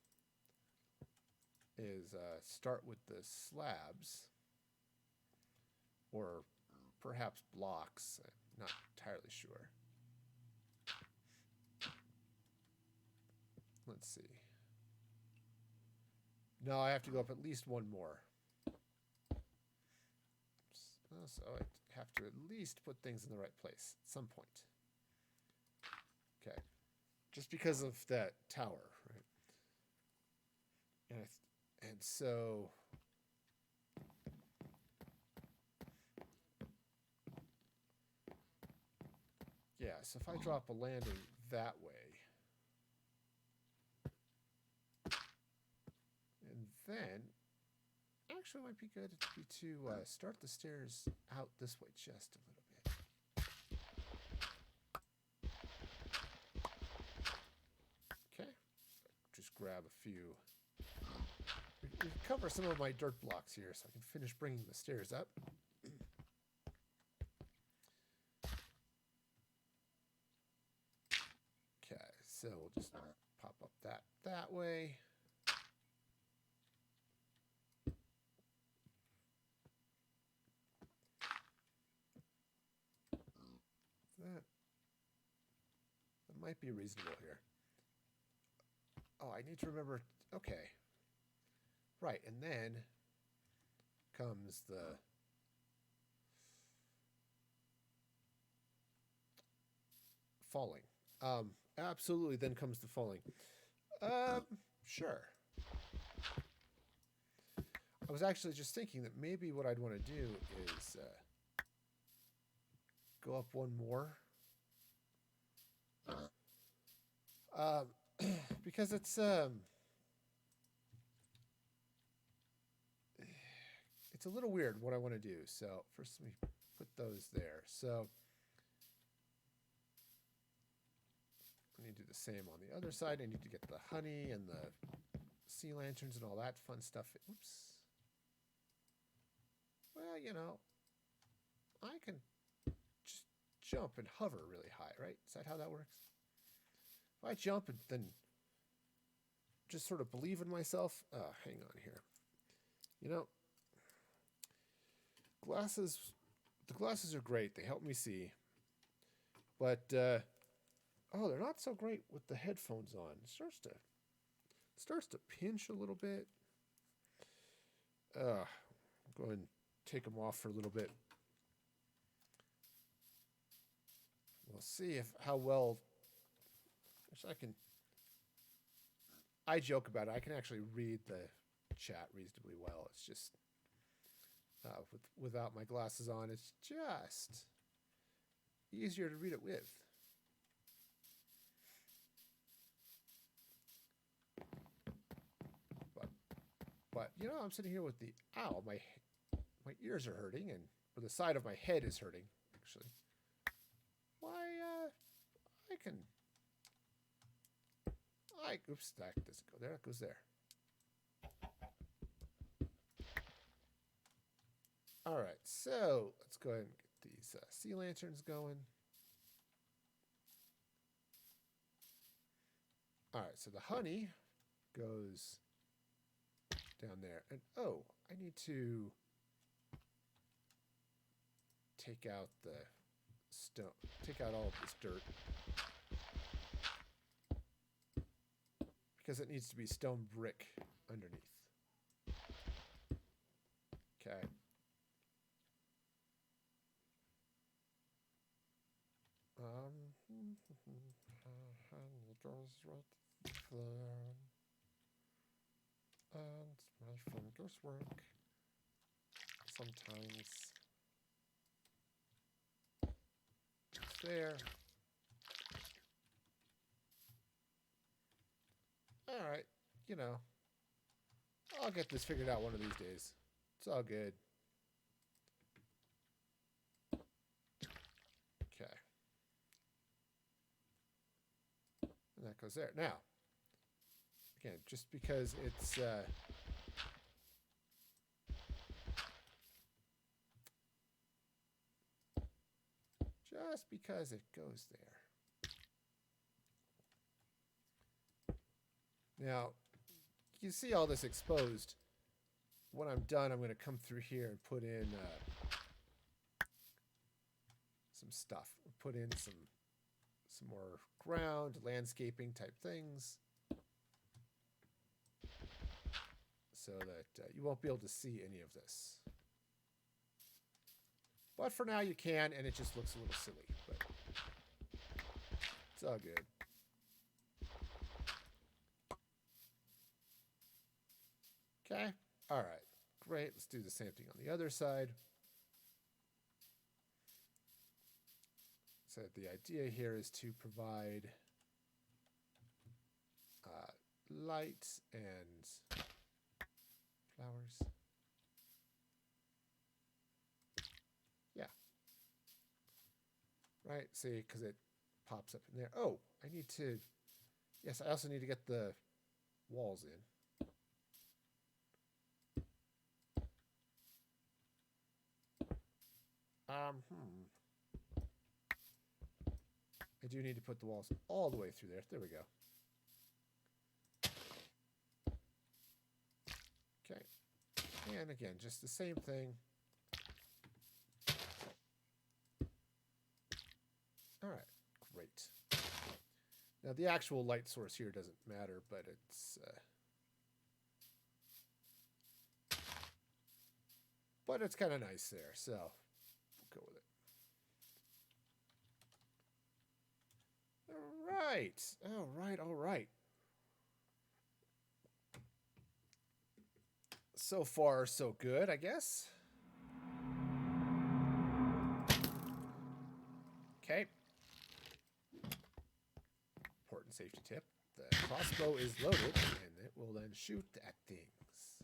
is start with the slabs, or perhaps blocks. I'm not entirely sure. Let's see. No, I have to go up at least one more. So I have to at least put things in the right place at some point. Okay. Just because of that tower, right? And so yeah, so if I drop a landing that way, and then actually it might be good to start the stairs out this way just a little bit. Okay, just grab a few. We cover some of my dirt blocks here so I can finish bringing the stairs up. Okay, so we'll just pop up that way. That might be reasonable here. Oh, I need to remember. Okay. Right, and then comes the falling. Absolutely, then comes the falling. Sure. I was actually just thinking that maybe what I'd want to do is go up one more. Um, because it's a little weird what I want to do. So first let me put those there. So I need to do the same on the other side. I need to get the honey and the sea lanterns and all that fun stuff. Oops. Well, you know, I can just jump and hover really high, right? Is that how that works? If I jump and then just sort of believe in myself, hang on here. You know, the glasses are great. They help me see. But, oh, they're not so great with the headphones on. It starts to pinch a little bit. I'll go ahead and take them off for a little bit. We'll see how well. I joke about it. I can actually read the chat reasonably well. It's just without my glasses on, it's just easier to read it with. But you know, I'm sitting here with the ow. My ears are hurting, or the side of my head is hurting. Actually, why? I can. Oops, that doesn't go there. It goes there. All right, so let's go ahead and get these sea lanterns going. All right, so the honey goes down there. And oh, I need to take out the stone, take out all of this dirt. Because it needs to be stone brick underneath. Okay. It goes right there. And my fingers work. Sometimes. It's there. Alright, you know. I'll get this figured out one of these days. It's all good. Okay. And that goes there. Now, again, just because it's just because it goes there. Now, you see all this exposed. When I'm done, I'm going to come through here and put in some stuff. Put in some more ground, landscaping type things. So that you won't be able to see any of this. But for now you can, and it just looks a little silly. But it's all good. Okay. All right. Great. Let's do the same thing on the other side. So the idea here is to provide light and flowers. Yeah. Right. See, because it pops up in there. Oh, I need to. Yes, I also need to get the walls in. I do need to put the walls all the way through there. There we go. Okay. And again, just the same thing. All right. Great. Now, the actual light source here doesn't matter, but it's kind of nice there, so we'll go with it. All right. So far, so good, I guess. safety tip. The crossbow is loaded, and it will then shoot at things.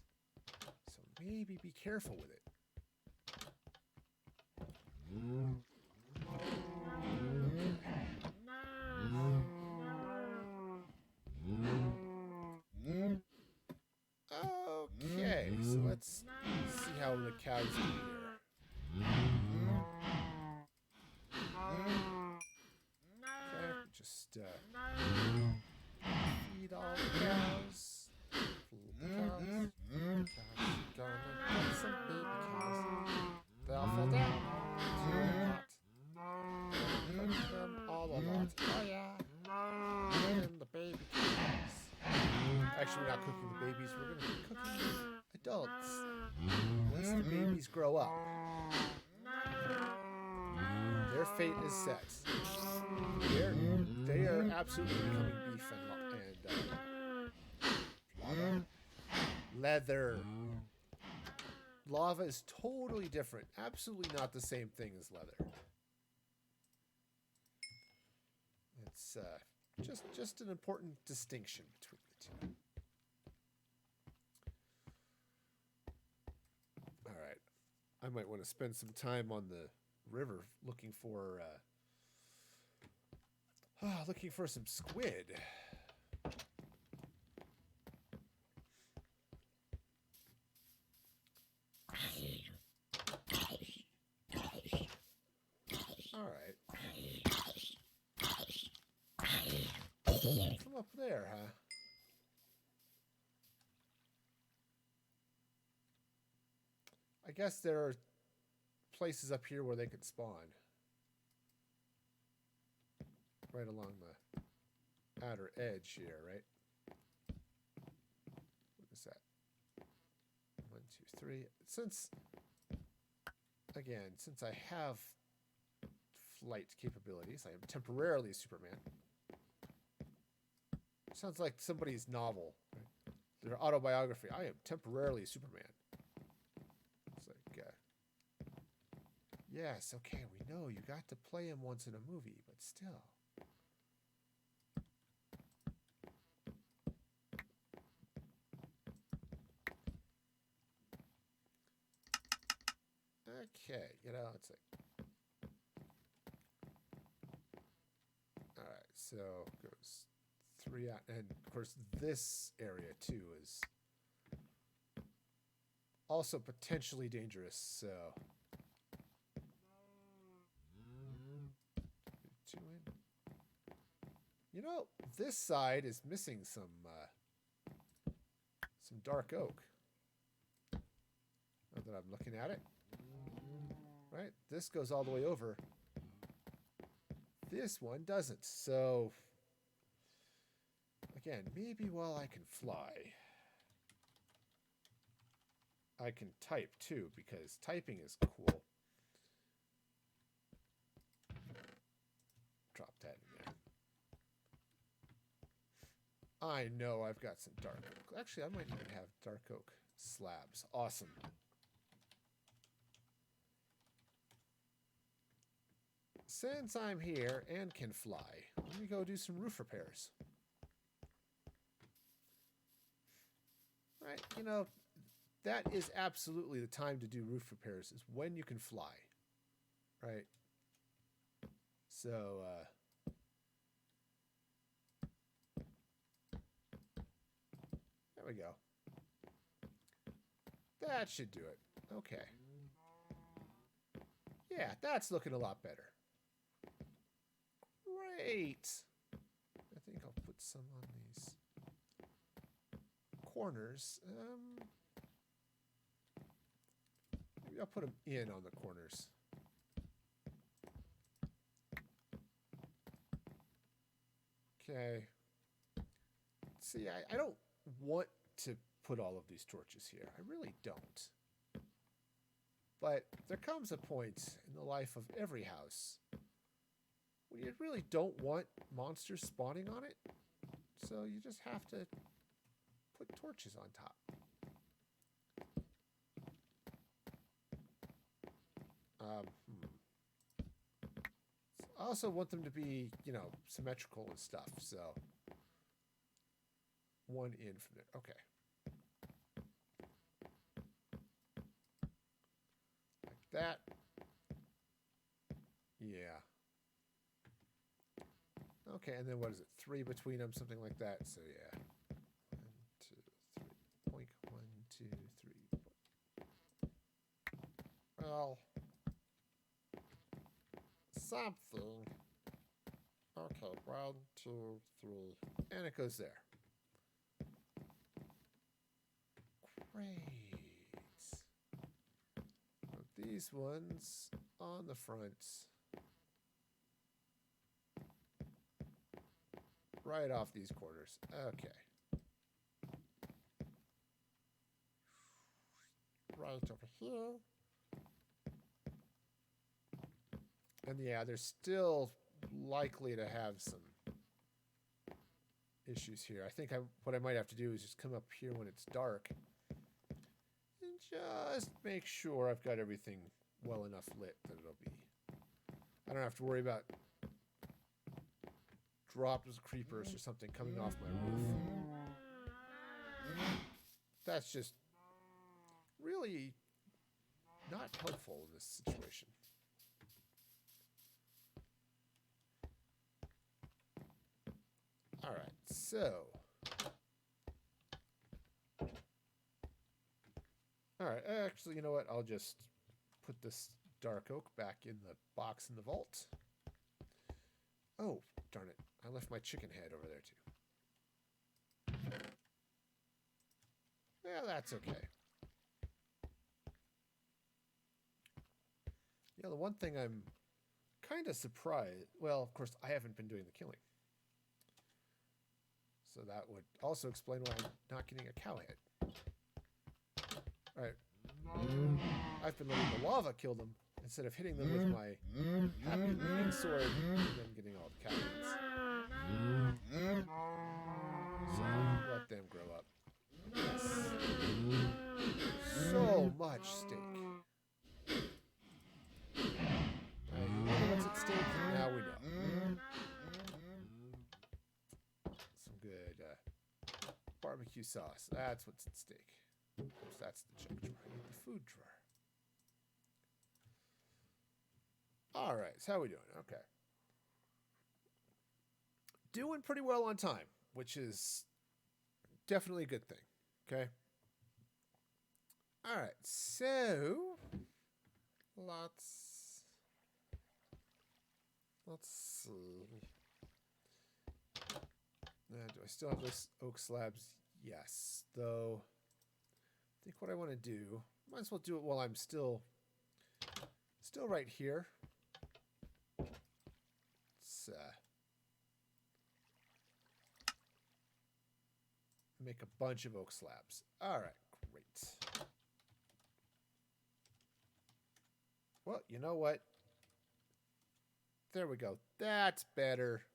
So maybe be careful with it. Okay, so let's see how the cows do here. Okay, just feed all the cows. Feed the cows. Cows gonna get some baby cows. They all fell down to the pot. Cook them all a lot. Oh yeah. And the baby cows. Actually, we're not cooking the babies. We're gonna be cooking the adults. Once the babies grow up, their fate is set. They are absolutely becoming beef and leather. Lava is totally different. Absolutely not the same thing as leather. It's just an important distinction between the two. All right. I might want to spend some time on the river looking for some squid. All right. Come up there, huh? I guess there are places up here where they could spawn. Right along the outer edge here, right? What is that? 1, 2, 3. Since I have flight capabilities, I am temporarily Superman. Sounds like somebody's novel, right? Their autobiography. I am temporarily Superman. It's like, yes, okay, we know you got to play him once in a movie, but still. Okay, it's like, all right, so goes 3 out, and of course this area too is also potentially dangerous, so 2 in. This side is missing some dark oak. Now that I'm looking at it. Right? This goes all the way over. This one doesn't. So, again, maybe while I can fly, I can type too, because typing is cool. Drop that in there. I know I've got some dark oak. Actually, I might even have dark oak slabs. Awesome. Since I'm here and can fly, let me go do some roof repairs. Right, that is absolutely the time to do roof repairs, is when you can fly. Right? So, there we go. That should do it. Okay. Yeah, that's looking a lot better. Great. I think I'll put some on these corners. Maybe I'll put them in on the corners. Okay. See, I don't want to put all of these torches here. I really don't. But there comes a point in the life of every house when you really don't want monsters spawning on it. So you just have to put torches on top. I also want them to be, you know, symmetrical and stuff, so 1 in from there. Okay. Like that. Yeah. Okay, and then what is it? 3 between them, something like that. So yeah. 1, 2, 3. Point. 1, 2, 3. Well, something. Okay, 1, 2, 3. And it goes there. Great. Put these ones on the front. Right off these corners. Okay. Right over here. And yeah, they're still likely to have some issues here. I think what I might have to do is just come up here when it's dark and just make sure I've got everything well enough lit that it'll be... I don't have to worry about drops of creepers or something coming off my roof. That's just really not helpful in this situation. All right, so... All right, actually, you know what? I'll just put this dark oak back in the box in the vault. Oh, darn it. I left my chicken head over there, too. Yeah, that's okay. Yeah, the one thing I'm kind of surprised... Well, of course, I haven't been doing the killing. So that would also explain why I'm not getting a cow head. All right. I've been letting the lava kill them instead of hitting them with my happy moving sword and then getting all the cow heads. So let them grow up. Yes. So much steak. What's at stake? Now we know. Some good barbecue sauce. That's what's at stake. Oops, that's the junk drawer. I need the food drawer. All right, so how are we doing? Okay. Doing pretty well on time, which is definitely a good thing. Okay. All right, so let's see. Do I still have those oak slabs? Yes, though. I think what I want to do, might as well do it while I'm still right here. Let's make a bunch of oak slabs. All right, great. Well, you know what? There we go. That's better.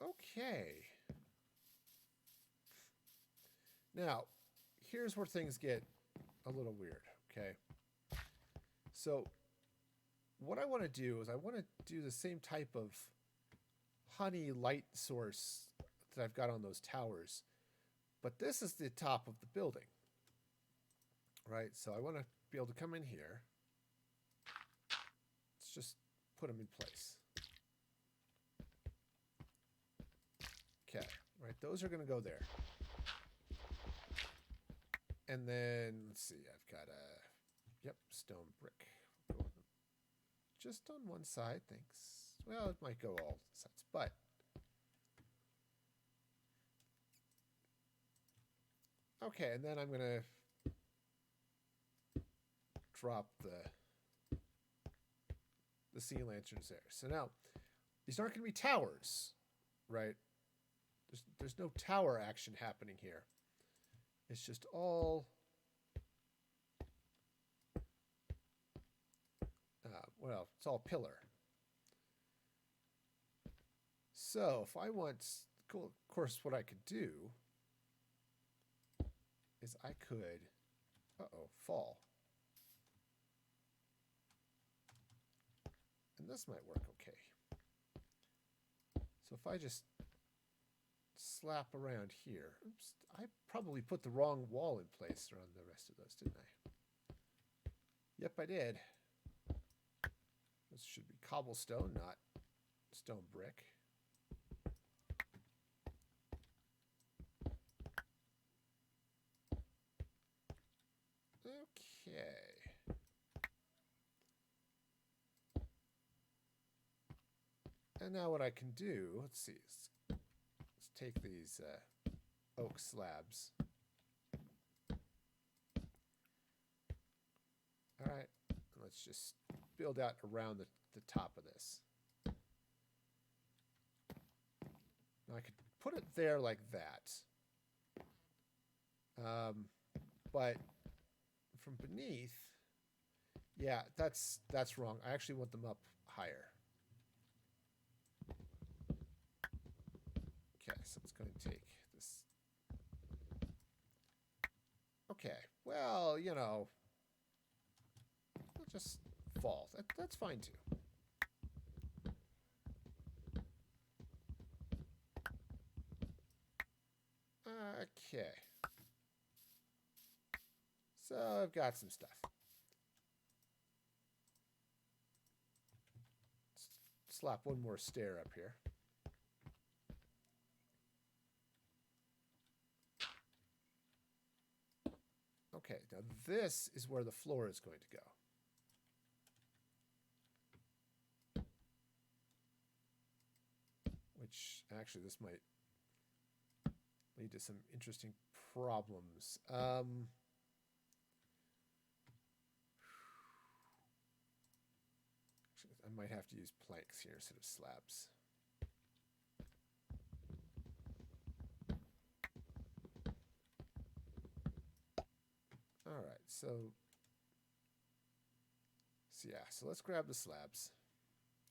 Okay. Now, here's where things get a little weird, okay? So, what I want to do is I want to do the same type of honey light source that I've got on those towers. But this is the top of the building, right? So I want to be able to come in here. Let's just put them in place. Okay, right, those are going to go there. And then, let's see, I've got a, yep, stone brick. Just on one side, thanks. Well, it might go all sides, but okay, and then I'm going to drop the sea lanterns there. So now, these aren't going to be towers, right? There's no tower action happening here. It's just all well, it's all pillar. So if I want, cool, of course, what I could do is I could, fall. And this might work okay. So if I just slap around here. Oops, I probably put the wrong wall in place around the rest of those, didn't I? Yep, I did. This should be cobblestone, not stone brick. Okay. And now what I can do, let's see, let's take these oak slabs. All right, let's just build out around the top of this. Now I could put it there like that. But from beneath, yeah, that's wrong. I actually want them up higher. Okay, so it's going to take this. Okay, well, you know, we'll just fall. That's fine too. Okay. So I've got some stuff. Slap one more stair up here. Okay, now this is where the floor is going to go. Which, actually, this might lead to some interesting problems. I might have to use planks here instead of slabs. All right, so yeah, so let's grab the slabs,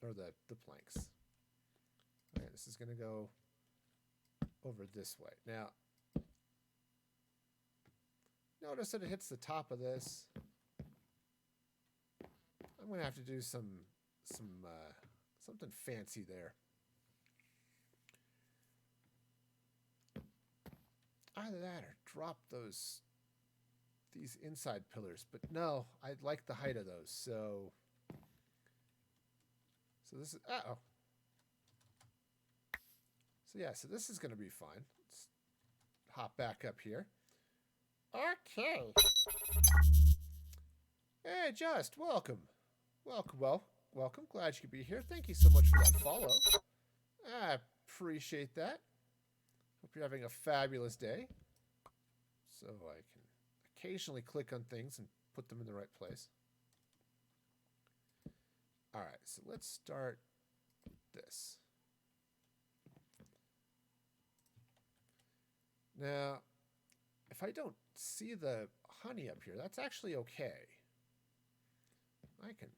or the planks. Okay, this is going to go over this way. Now, notice that it hits the top of this. I'm going to have to do something fancy there. Either that or drop these inside pillars. But no, I like the height of those. So this is, So yeah, so this is going to be fine. Let's hop back up here. Okay. Hey, Just, welcome. Welcome. Glad you could be here. Thank you so much for that follow. I appreciate that. Hope you're having a fabulous day. So I can occasionally click on things and put them in the right place. All right, so let's start this. Now, if I don't see the honey up here, that's actually okay. I can.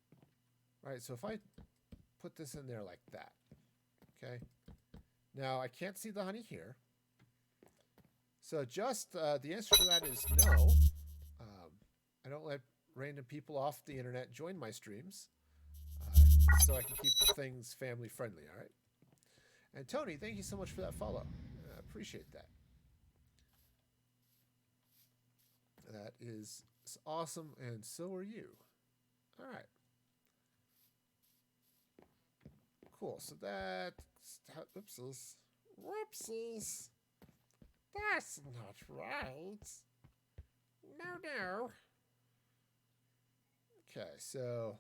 All right, so if I put this in there like that, okay. Now, I can't see the honey here. So just the answer to that is no. I don't let random people off the internet join my streams, so I can keep things family friendly, all right? And Tony, thank you so much for that follow. I appreciate that. That is awesome, and so are you. All right. Cool, so that's... Oopsies. Whoopsies. That's not right. No. Okay, so...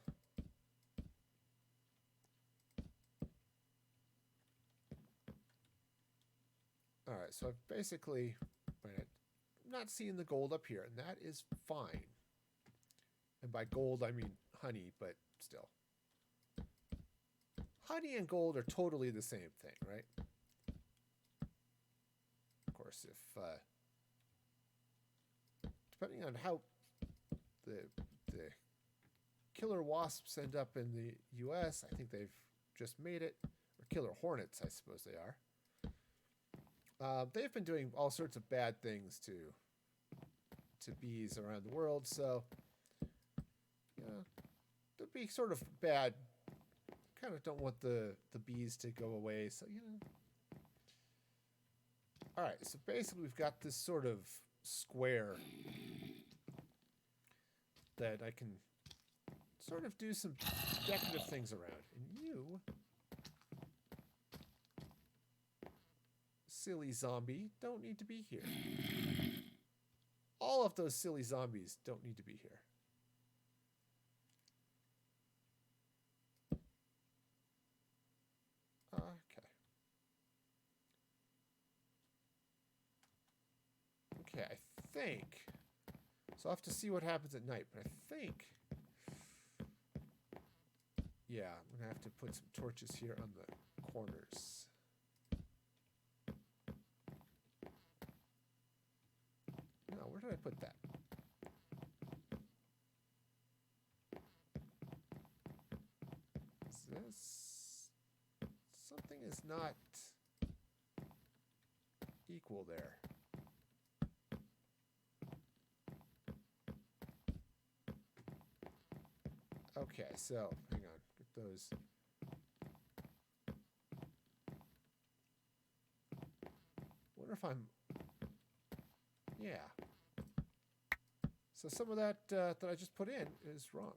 All right, so I've basically... I'm not seeing the gold up here, and that is fine. And by gold, I mean honey, but still. Honey and gold are totally the same thing, right? Of course, if depending on how the killer wasps end up in the U.S., I think they've just made it, or killer hornets, I suppose they are. They've been doing all sorts of bad things to to bees around the world, so it'd be sort of bad. Kind of don't want the bees to go away, so All right, so basically we've got this sort of square that I can sort of do some decorative things around. And you, silly zombie, don't need to be here. All of those silly zombies don't need to be here. Okay, I think... So I'll have to see what happens at night, but I think... Yeah, I'm going to have to put some torches here on the corners. No, where did I put that? Is this... Something is not equal there. Okay, so hang on, get those. Wonder if I'm. Yeah. So some of that that I just put in is wrong.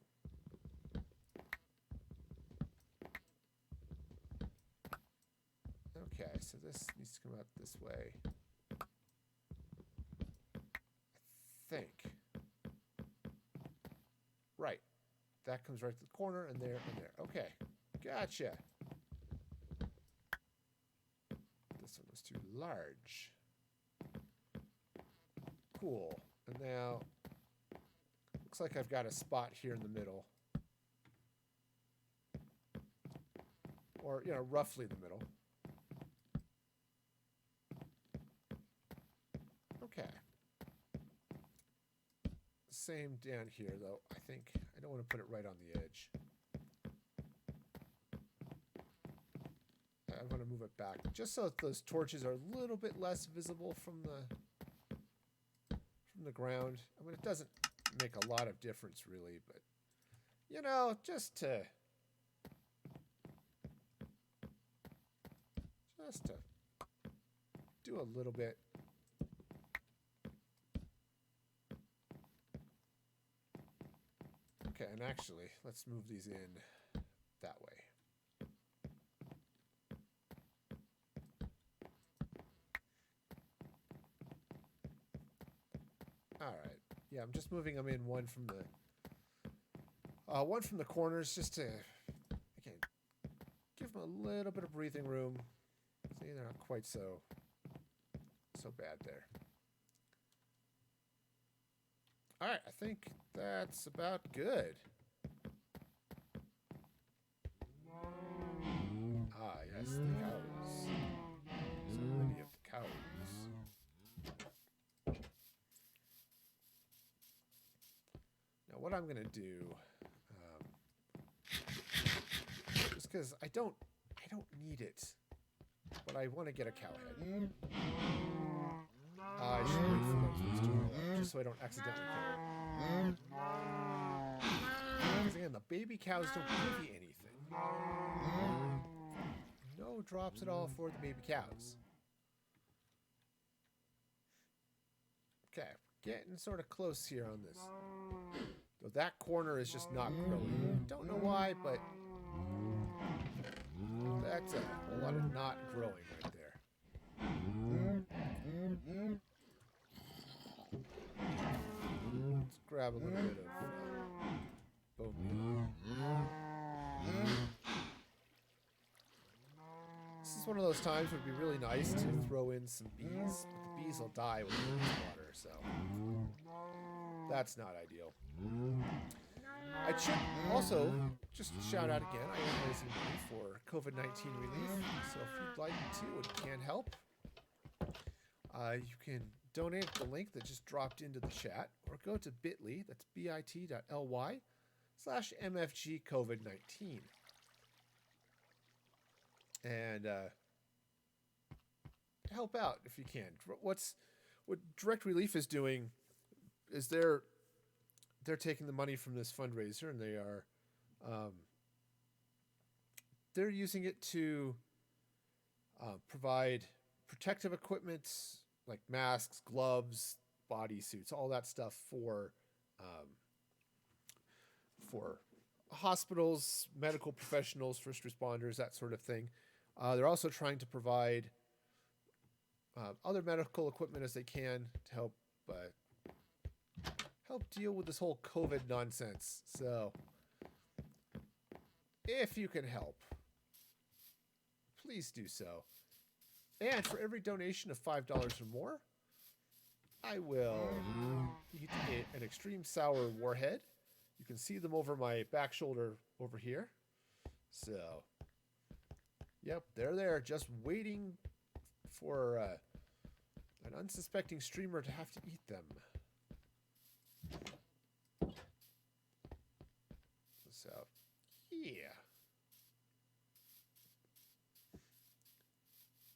Okay, so this needs to come out this way. I think. Right. That comes right to the corner, and there, and there. Okay, gotcha. This one was too large. Cool. And now, looks like I've got a spot here in the middle. Or, roughly the middle. Okay. Same down here, though. I think I don't want to put it right on the edge. I want to move it back just so that those torches are a little bit less visible from the ground. I mean, it doesn't make a lot of difference really, but just to do a little bit. Okay, and actually, let's move these in that way. All right. Yeah, I'm just moving them in one from the corners just to again give them a little bit of breathing room. See, they're not quite so bad there. All right, I think that's about good. Ah, yes, the cows. So many of the cows. Now, what I'm gonna do, just because I don't need it, but I want to get a cow head. I should wait for those ones to grow up, just so I don't accidentally kill them. Because again, the baby cows don't give you anything. No drops at all for the baby cows. Okay, getting sort of close here on this. So that corner is just not growing. Don't know why, but that's a whole lot of not growing right there. Let's grab a little bit of bone meal. This is one of those times where it'd be really nice to throw in some bees, but the bees will die when you use water, so that's not ideal. I should also just shout out again, I am raising money for COVID-19 relief, so if you'd like to and can help, you can donate at the link that just dropped into the chat, or go to bit.ly, that's bit.ly/MFG COVID-19. And help out if you can. What Direct Relief is doing is they're taking the money from this fundraiser and um, they're using it to provide protective equipment like masks, gloves, bodysuits, all that stuff um, for hospitals, medical professionals, first responders, that sort of thing. They're also trying to provide other medical equipment as they can to help deal with this whole COVID nonsense. So, if you can help, please do so. And for every donation of $5 or more, I will eat an extreme sour warhead. You can see them over my back shoulder over here. So, yep, they're there just waiting for an unsuspecting streamer to have to eat them. So, yeah.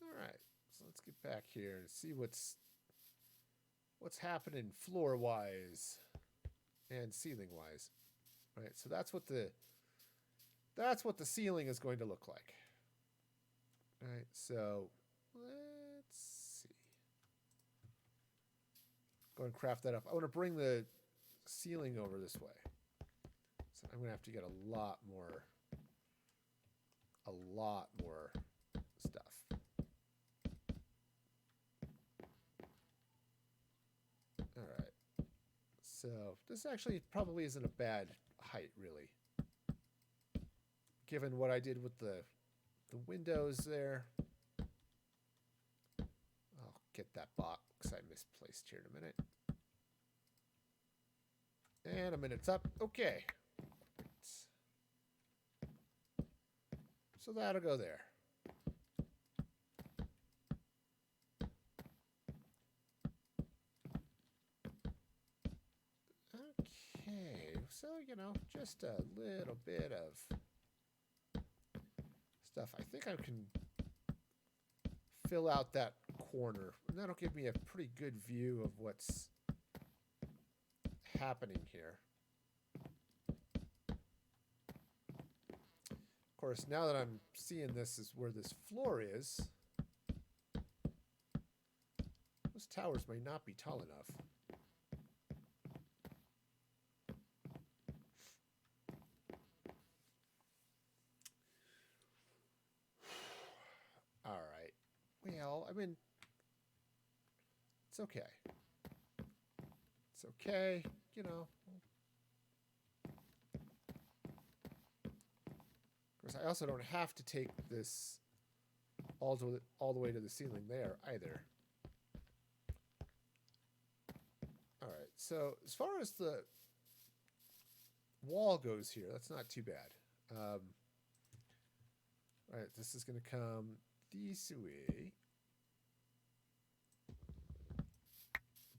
All right. So let's get back here and see what's happening floor wise and ceiling wise. All right. So that's what the ceiling is going to look like. All right. So let's see. Go and craft that up. I want to bring the ceiling over this way. So I'm going to have to get a lot more stuff. All right. So this actually probably isn't a bad height, really. Given what I did with the windows there. I'll get that box I misplaced here in a minute. And a minute's up. Okay. So that'll go there. Okay. So, just a little bit of stuff. I think I can fill out that corner. And that'll give me a pretty good view of what's happening here. Of course, now that I'm seeing this is where this floor is, those towers may not be tall enough. All right. Well, I mean, it's okay. It's okay, Of course, I also don't have to take this all the way to the ceiling there either. All right. So as far as the wall goes here, that's not too bad. All right. This is going to come this way.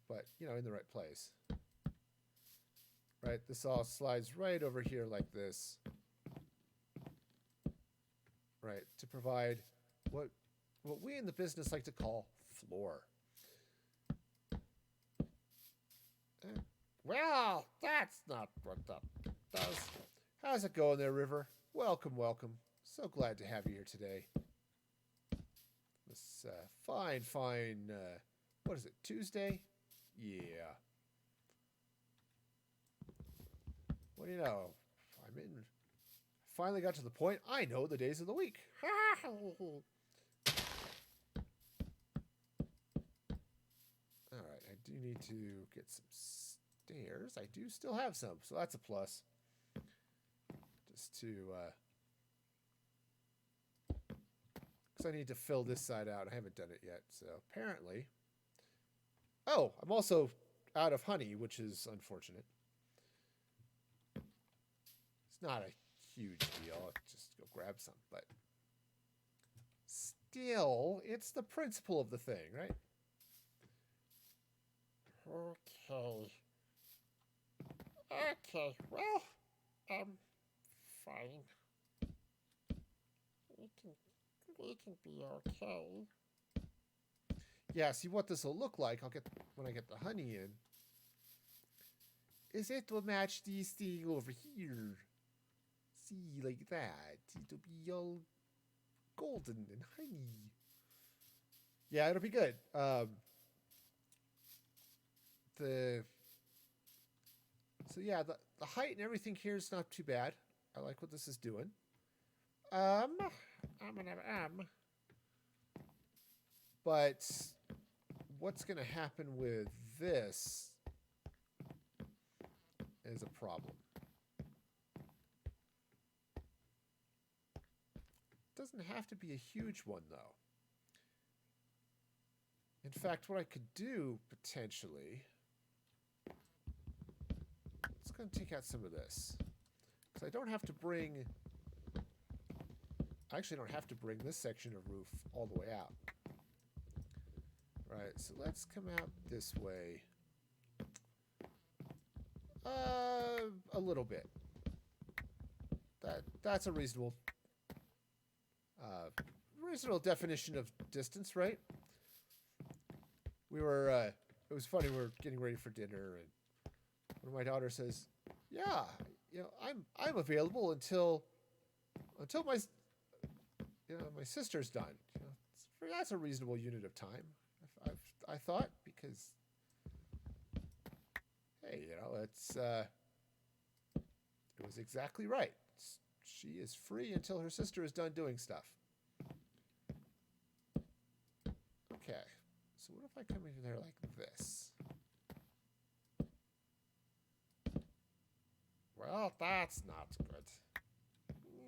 But, in the right place. Right? This all slides right over here like this. Right? To provide what we in the business like to call floor. Well, that's not what that does. How's it going there, River? Welcome, welcome. So glad to have you here today. This fine, what is it, Tuesday? Yeah. What do you know? Finally got to the point. I know the days of the week. All right, I do need to get some stairs. I do still have some, so that's a plus. Just to, because I need to fill this side out. I haven't done it yet, so apparently. Oh, I'm also out of honey, which is unfortunate. It's not a huge deal. I'll just go grab some, but still, it's the principle of the thing, right? Okay. Okay, well, fine. We can be okay. Yeah, see what this will look like. When I get the honey in. is it will match this thing over here. See, like that. It'll be all golden and honey. Yeah, it'll be good. The so yeah, the height and everything here is not too bad. I like what this is doing. I'm gonna have but what's gonna happen with this is a problem. Doesn't have to be a huge one though. In fact, what I could do potentially, it's going to take out some of this because I don't have to bring. I actually don't have to bring this section of roof all the way out. Right, so let's come out this way. A little bit. That's a reasonable definition of distance, right? We were it was funny, we were getting ready for dinner and one of my daughters says, "Yeah, you know, I'm available until my my sister's done." You know, that's a reasonable unit of time. I thought, because hey, you know, it was exactly right. She is free until her sister is done doing stuff. Okay, so what if I come in there like this? Well, that's not good.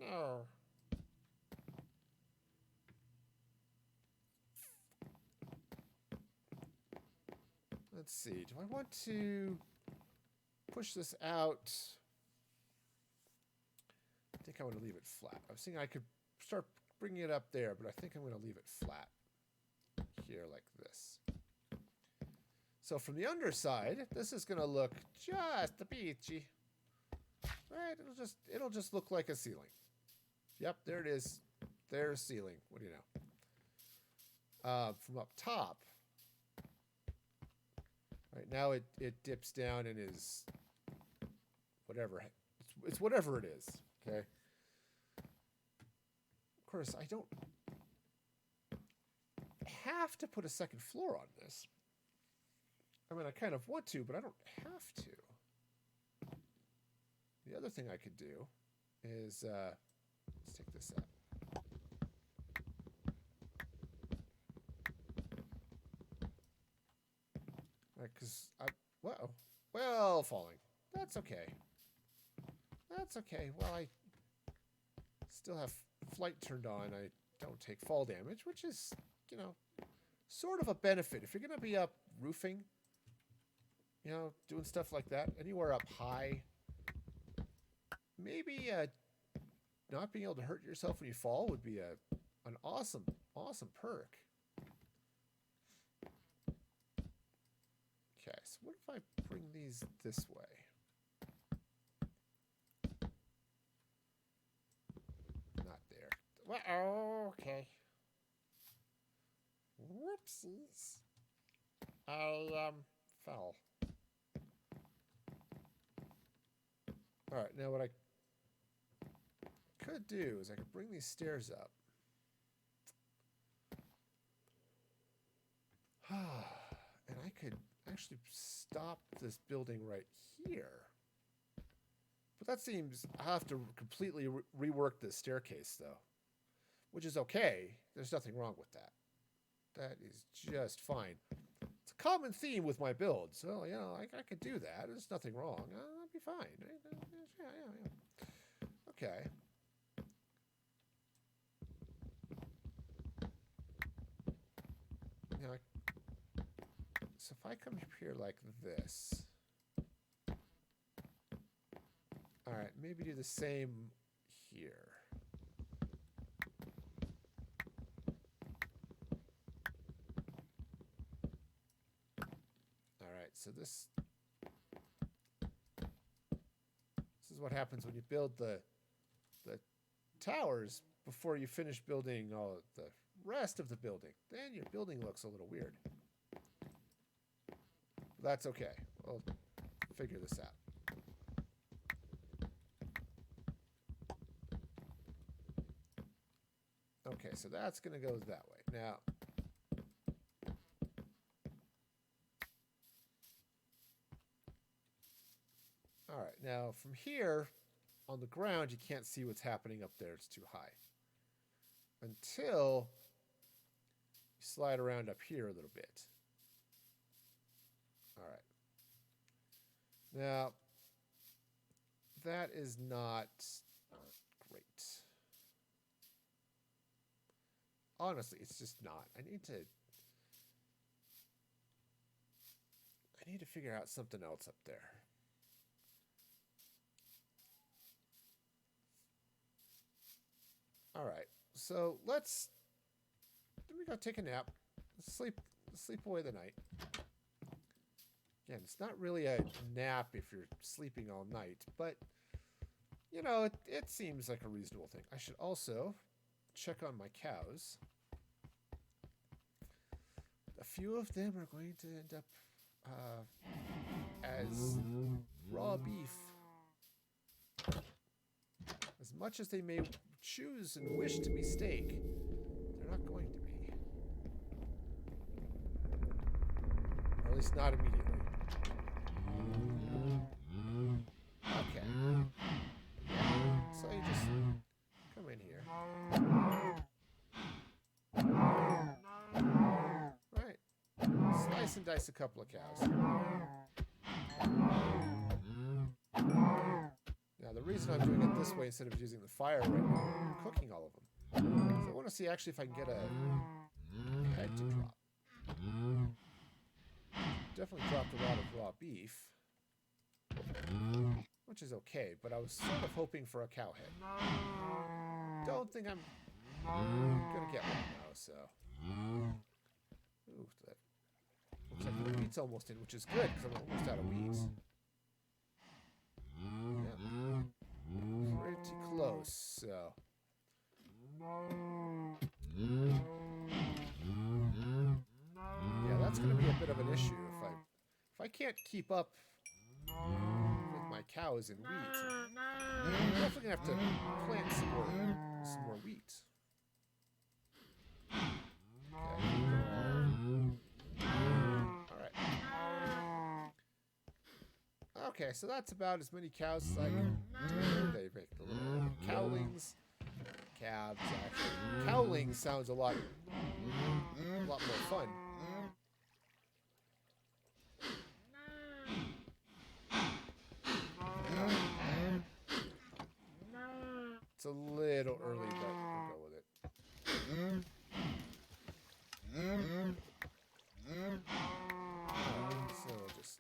No. Let's see. Do I want to push this out? I think I want to leave it flat. I was thinking I could start bringing it up there, but I think I'm going to leave it flat here like this. So from the underside, this is going to look just a peachy. Right? It'll just look like a ceiling. Yep, there it is. There's ceiling. What do you know? From up top, right now it dips down and is whatever. It's whatever it is. Okay. Of course, I don't have to put a second floor on this. I mean, I kind of want to, but I don't have to. The other thing I could do is let's take this out. Right, because well, falling. That's okay. That's okay. Well, I still have flight turned on. I don't take fall damage, which is, you know, sort of a benefit. If you're going to be up roofing, you know, doing stuff like that, anywhere up high, maybe not being able to hurt yourself when you fall would be an awesome perk. Okay, so what if I bring these this way? Not there. Well, okay. Whoopsies. I fell. All right, now what I could do is I could bring these stairs up. And I could actually stop this building right here. But that seems, I'll have to completely rework this staircase though, which is okay. There's nothing wrong with that. That is just fine. It's a common theme with my build, so, you know, I could do that. There's nothing wrong. That'd be fine. Yeah. Okay. Now, so if I come up here like this, all right, maybe do the same here. All right, so this is what happens when you build the towers before you finish building all the rest of the building. Then your building looks a little weird. That's okay. We'll figure this out. Okay, so that's going to go that way. Now, all right. Now, from here on the ground, you can't see what's happening up there. It's too high. Until you slide around up here a little bit. All right. Now, that is not great. Honestly, it's just not. I need to figure out something else up there. All right. So we gotta take a nap. Sleep away the night. Again, it's not really a nap if you're sleeping all night, but you know, it seems like a reasonable thing. I should also check on my cows. A few of them are going to end up as raw beef. As much as they may choose and wish to be steak, they're not going to be. Or at least not immediately. Okay. So you just come in here. Right. Slice and dice a couple of cows. Now the reason I'm doing it this way instead of using the fire right now, I'm cooking all of them. So I want to see actually if I can get a head to drop. Definitely dropped a lot of raw beef. Which is okay, but I was sort of hoping for a cow head. Don't think I'm gonna get one now, so. Ooh, that looks like the wheat's almost in, which is good, because I'm almost out of wheat. Yeah. Pretty close, so. Yeah, that's gonna be a bit of an issue if I can't keep up with my cows and wheat. I'm definitely gonna have to plant some more wheat. Okay. Alright. Okay, so that's about as many cows as I can do. They make the little cowlings. Calves, actually. Cowling sounds a lot more fun. It's a little early, but we'll go with it. So we'll just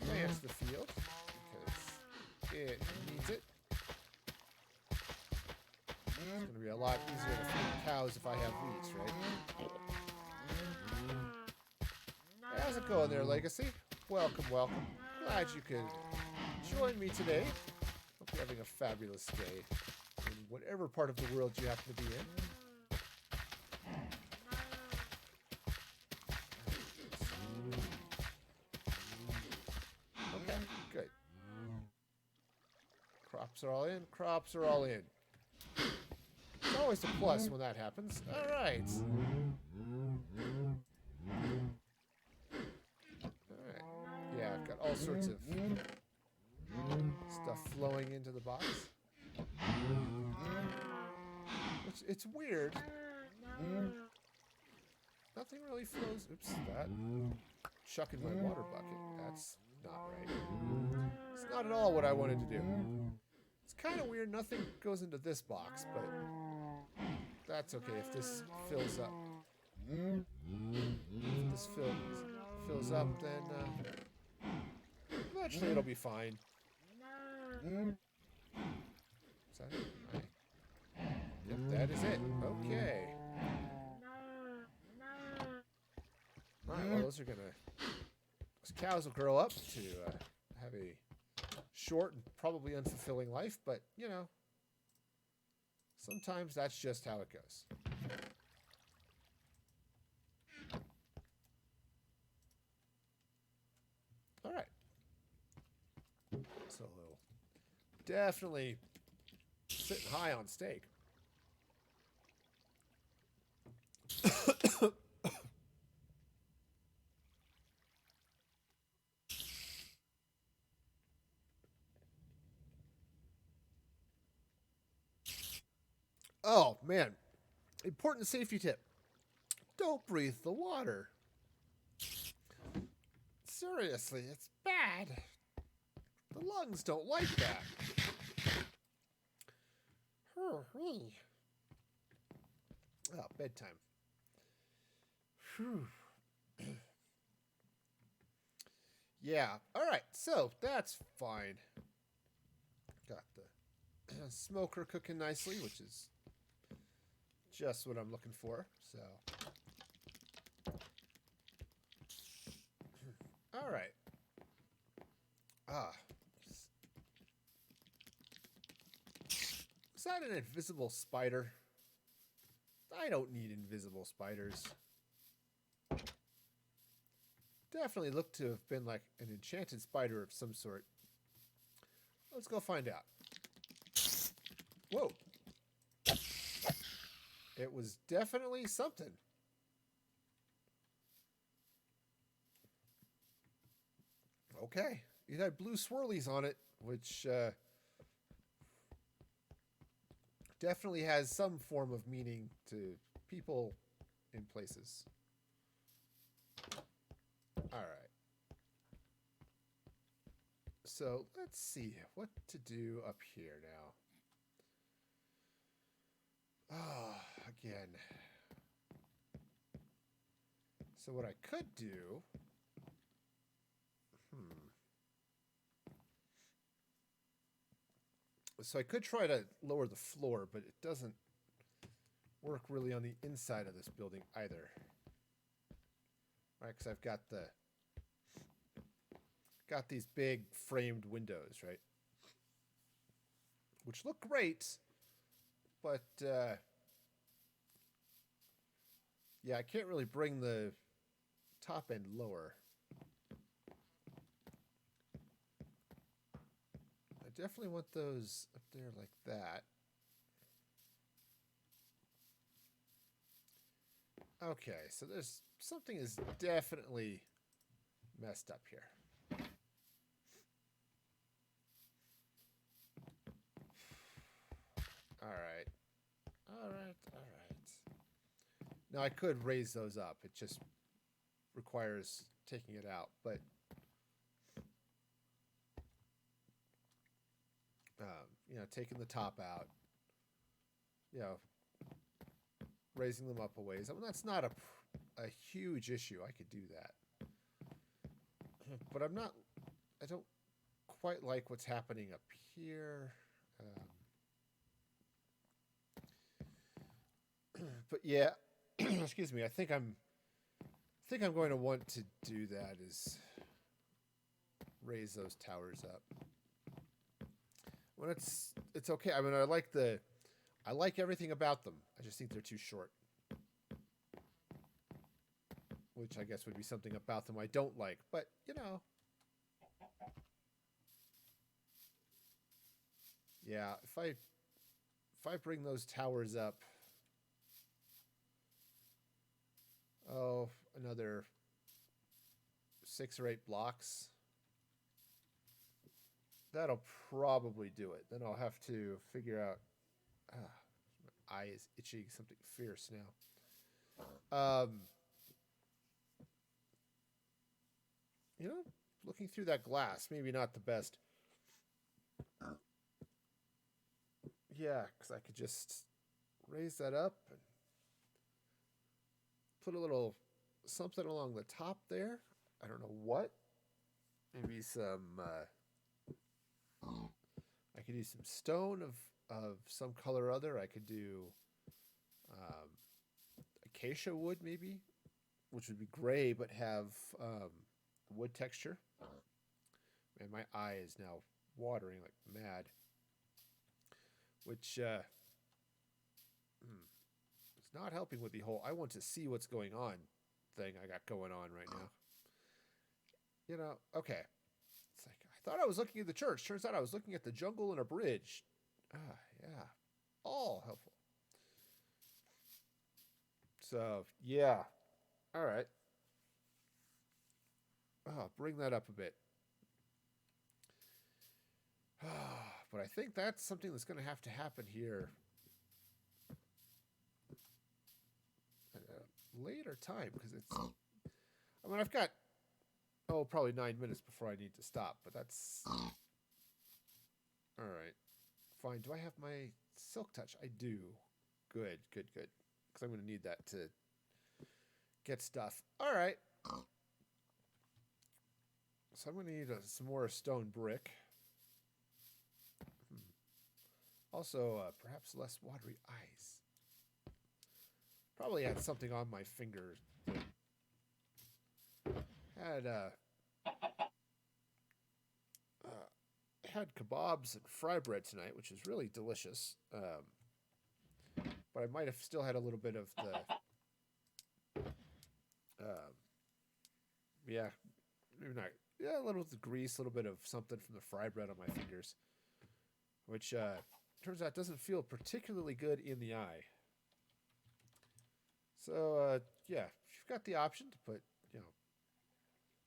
plant the field because it needs it. It's going to be a lot easier to feed cows if I have wheat, right? Hey, how's it going there, Legacy? Welcome, welcome. Glad you could join me today. Hope you're having a fabulous day in whatever part of the world you happen to be in. Okay, good. Crops are all in. Crops are all in. It's always a plus when that happens. All right. All right. Yeah, I've got all sorts of stuff flowing into the box. Which, it's weird. Nothing really flows. Oops, that. Chucking my water bucket. That's not right. It's not at all what I wanted to do. It's kind of weird. Nothing goes into this box, but that's okay if this fills up. If this fills up, then eventually it'll be fine. Is that it? Yep, that is it. Okay. Alright, well, those cows will grow up to have a short and probably unfulfilling life, but, you know, sometimes that's just how it goes. Alright. So, definitely sitting high on steak. Oh, man. Important safety tip. Don't breathe the water. Seriously, it's bad. The lungs don't like that. Oh, bedtime. Whew. Yeah. All right. So that's fine. Got the smoker cooking nicely, which is just what I'm looking for. So, all right. Ah, is that an invisible spider? I don't need invisible spiders. Definitely looked to have been like an enchanted spider of some sort. Let's go find out. Whoa. It was definitely something. Okay. It had blue swirlies on it, which definitely has some form of meaning to people in places. All right. So let's see what to do up here now. Ah, again. So what I could do. So I could try to lower the floor, but it doesn't work really on the inside of this building either. Right, because I've got these big framed windows, right? Which look great, but yeah, I can't really bring the top end lower. I definitely want those up there like that. Okay, so there's something is definitely messed up here. All right. All right. All right. Now I could raise those up. It just requires taking it out, but taking the top out, you know, raising them up a ways. I mean, that's not a huge issue. I could do that, but I don't quite like what's happening up here. But yeah, excuse me. I think I'm going to want to do that is raise those towers up. When it's okay. I mean, I like everything about them. I just think they're too short. Which I guess would be something about them I don't like, but yeah, if I bring those towers up, another 6 or 8 blocks, that'll probably do it. Then I'll have to figure out. My eye is itching something fierce now. Looking through that glass, maybe not the best. Yeah, because I could just raise that up and put a little something along the top there. I don't know what. Maybe some. I could use some stone of some color or other. I could do acacia wood, maybe, which would be gray but have wood texture. And my eye is now watering like mad, which is not helping with the whole I want to see what's going on thing I got going on right now. Okay. It's like, I thought I was looking at the church. Turns out I was looking at the jungle and a bridge. Yeah. All helpful. So, yeah. All right. Oh, bring that up a bit. But I think that's something that's going to happen here at a later time because it's. I mean, I've got probably 9 minutes before I need to stop, but that's all right. Fine. Do I have my silk touch? I do. Good, good, good. Because I'm going to need that to get stuff. All right. So I'm going to need some more stone brick. Also, perhaps less watery eyes. Probably had something on my finger. Had kebabs and fry bread tonight, which is really delicious. But I might have still had a little bit of the, yeah, maybe not. Yeah, a little bit of grease, a little bit of something from the fry bread on my fingers, which turns out doesn't feel particularly good in the eye. So yeah, if you've got the option to put,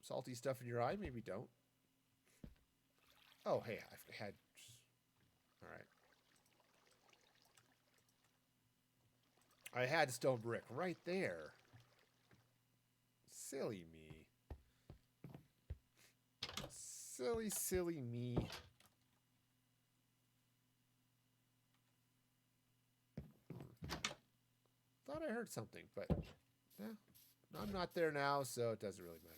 salty stuff in your eye, maybe don't. Oh, hey, I've had. All right. I had stone brick right there. Silly me. Silly, silly me. Thought I heard something, but yeah, I'm not there now, so it doesn't really matter.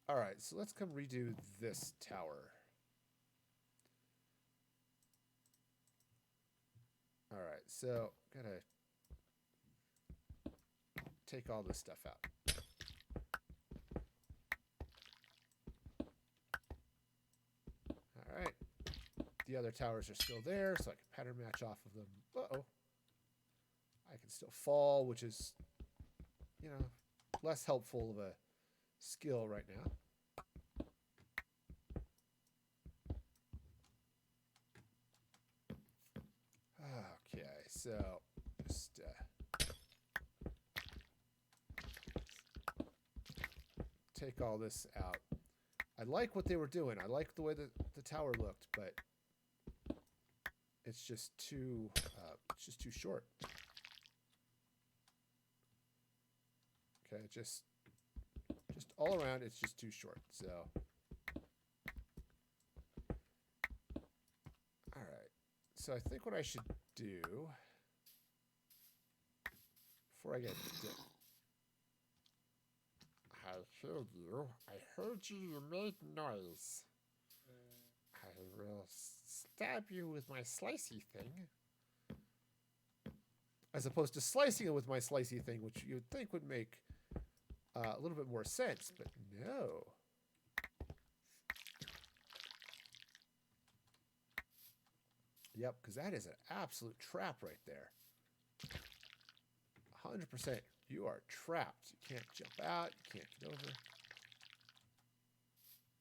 All right, so let's come redo this tower. All right, so gotta take all this stuff out. All right, the other towers are still there, so I can pattern match off of them. Uh-oh. I can still fall, which is, less helpful of a skill right now. Okay, so just take all this out. I like what they were doing. I like the way that the tower looked, but it's just too short. Okay, just all around, it's just too short. So, all right. So I think what I should do before I get I heard you. I heard you. You made noise. I will stab you with my slicey thing. As opposed to slicing it with my slicey thing, which you'd think would make a little bit more sense, but no. Yep, because that is an absolute trap right there. 100%. You are trapped. You can't jump out. You can't get over.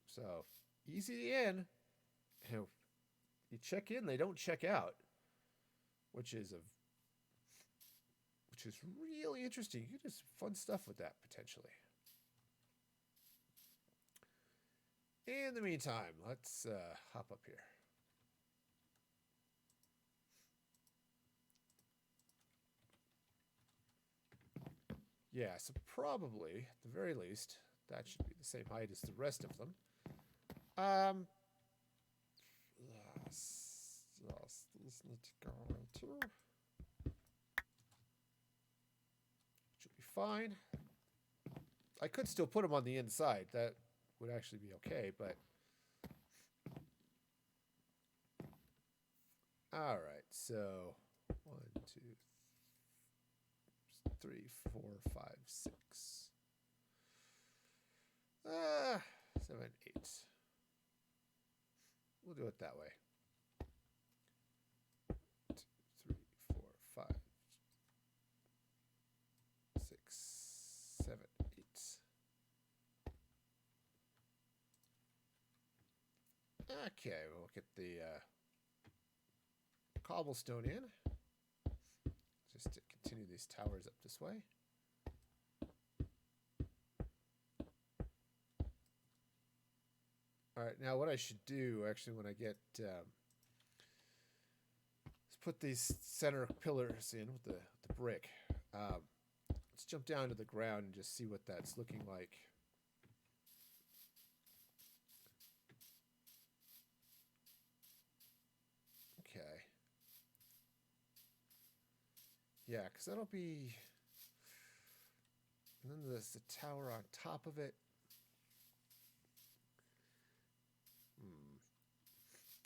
So, easy in. You check in, they don't check out, which is really interesting. You can do some fun stuff with that potentially. In the meantime, let's hop up here. Yeah, so probably, at the very least, that should be the same height as the rest of them. Yes, these need to go away too. Which will be fine. I could still put them on the inside. That would actually be okay, but... All right, so 1, 2, 3, 4, 5, 6. 7, 8. We'll do it that way. 2, 3, 4, 5, 6, 7, 8. Okay, we'll get the cobblestone in. Just to continue these towers up this way. All right, now what I should do, actually, when I get... let's put these center pillars in with the brick. Let's jump down to the ground and just see what that's looking like. Okay. Yeah, because that'll be... And then there's the tower on top of it.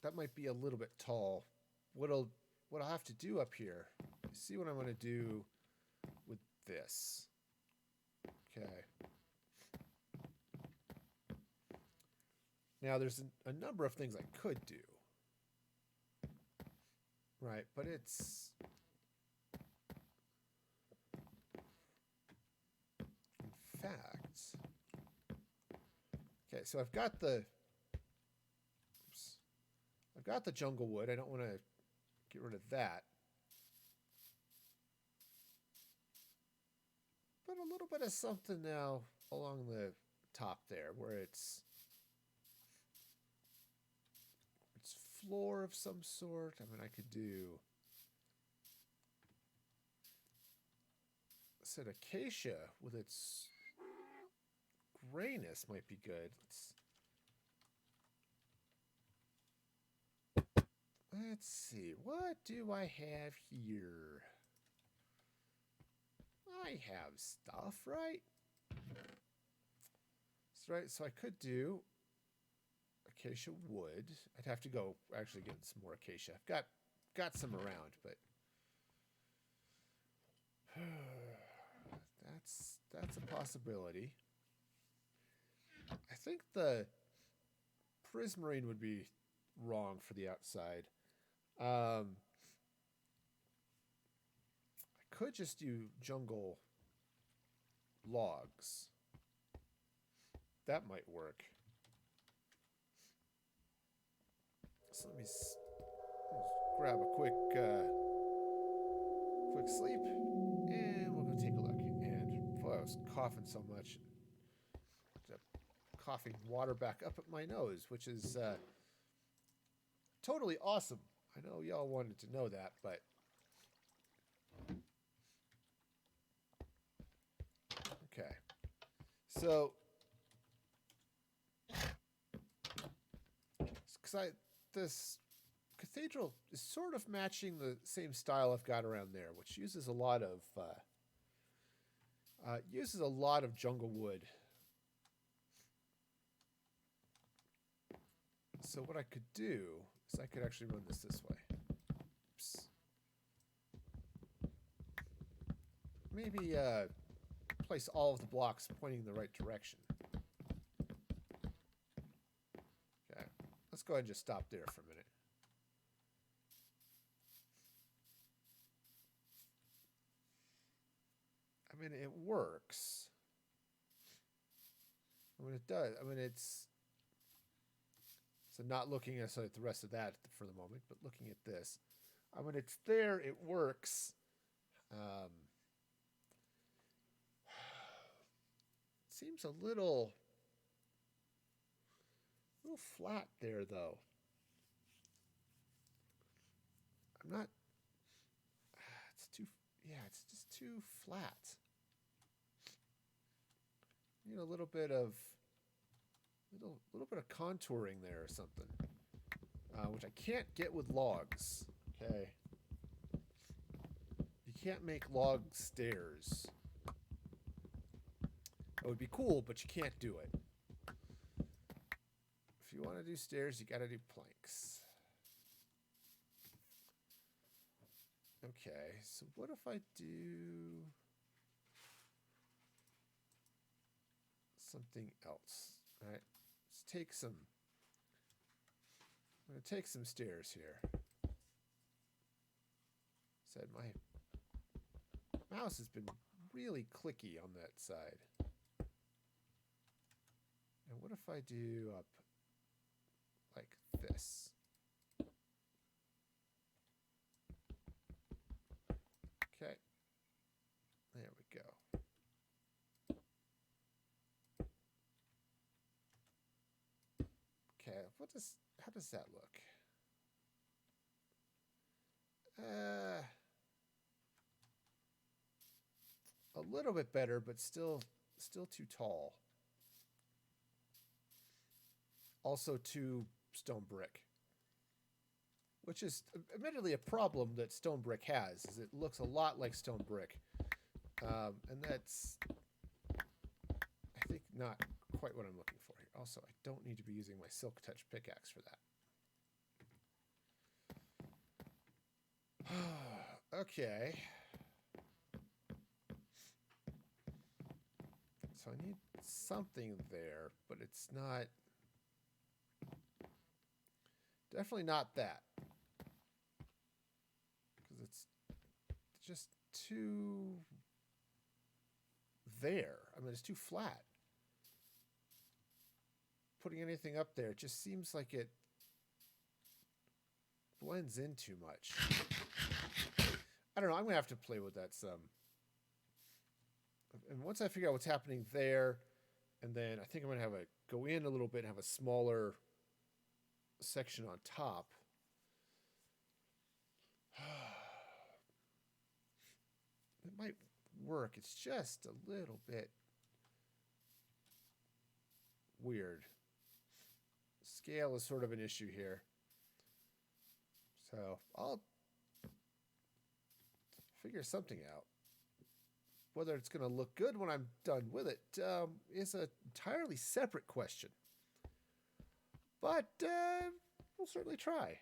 That might be a little bit tall. What I'll have to do up here, see what I'm going to do with this. Okay. Now there's a number of things I could do. Right, but it's... In fact... Okay, so I've got the... Oops. I've got the jungle wood. I don't want to get rid of that. But a little bit of something now along the top there where it's floor of some sort. I mean, I could do... I said acacia with its grayness might be good. Let's see. What do I have here? I have stuff, right? That's right. So I could do acacia wood. I'd have to go actually get some more acacia. I've got some around, but that's a possibility. I think the prismarine would be wrong for the outside. I could just do jungle logs. That might work. So let me grab a quick sleep, and we'll go take a look. And boy, I was coughing so much. Coughing water back up at my nose, which is totally awesome. I know y'all wanted to know that, but okay. So, because this cathedral is sort of matching the same style I've got around there, which uses a lot of jungle wood. So what I could do is I could actually run this way. Oops. Maybe place all of the blocks pointing in the right direction. Okay, let's go ahead and just stop there for a minute. I mean, it works. I mean, it does. I mean, it's... So not looking necessarily at the rest of that for the moment, but looking at this. I mean, it's there. It works. Seems a little flat there, though. I'm not... It's too... Yeah, it's just too flat. Need a little bit of... little bit of contouring there or something, which I can't get with logs. Okay, you can't make log stairs. It would be cool, but you can't do it. If you want to do stairs, you got to do planks. Okay, so what if I do something else? All right. Let's take some... I'm going to take some stairs here. Said my mouse has been really clicky on that side. And what if I do up like this? Okay. How does that look? Uh, a little bit better, but still too tall. Also too stone brick, which is admittedly a problem that stone brick has. Is it looks a lot like stone brick, and that's I think not quite what I'm looking for here. Also, I don't need to be using my Silk Touch pickaxe for that. Okay. So I need something there, but it's not... Definitely not that. Because it's just too... there. I mean, it's too flat. Putting anything up there, it just seems like it blends in too much. I don't know. I'm going to have to play with that some. And once I figure out what's happening there, and then I think I'm going to have a go in a little bit and have a smaller section on top. It might work. It's just a little bit weird. Scale is sort of an issue here. So I'll figure something out. Whether it's going to look good when I'm done with it is an entirely separate question. But we'll certainly try.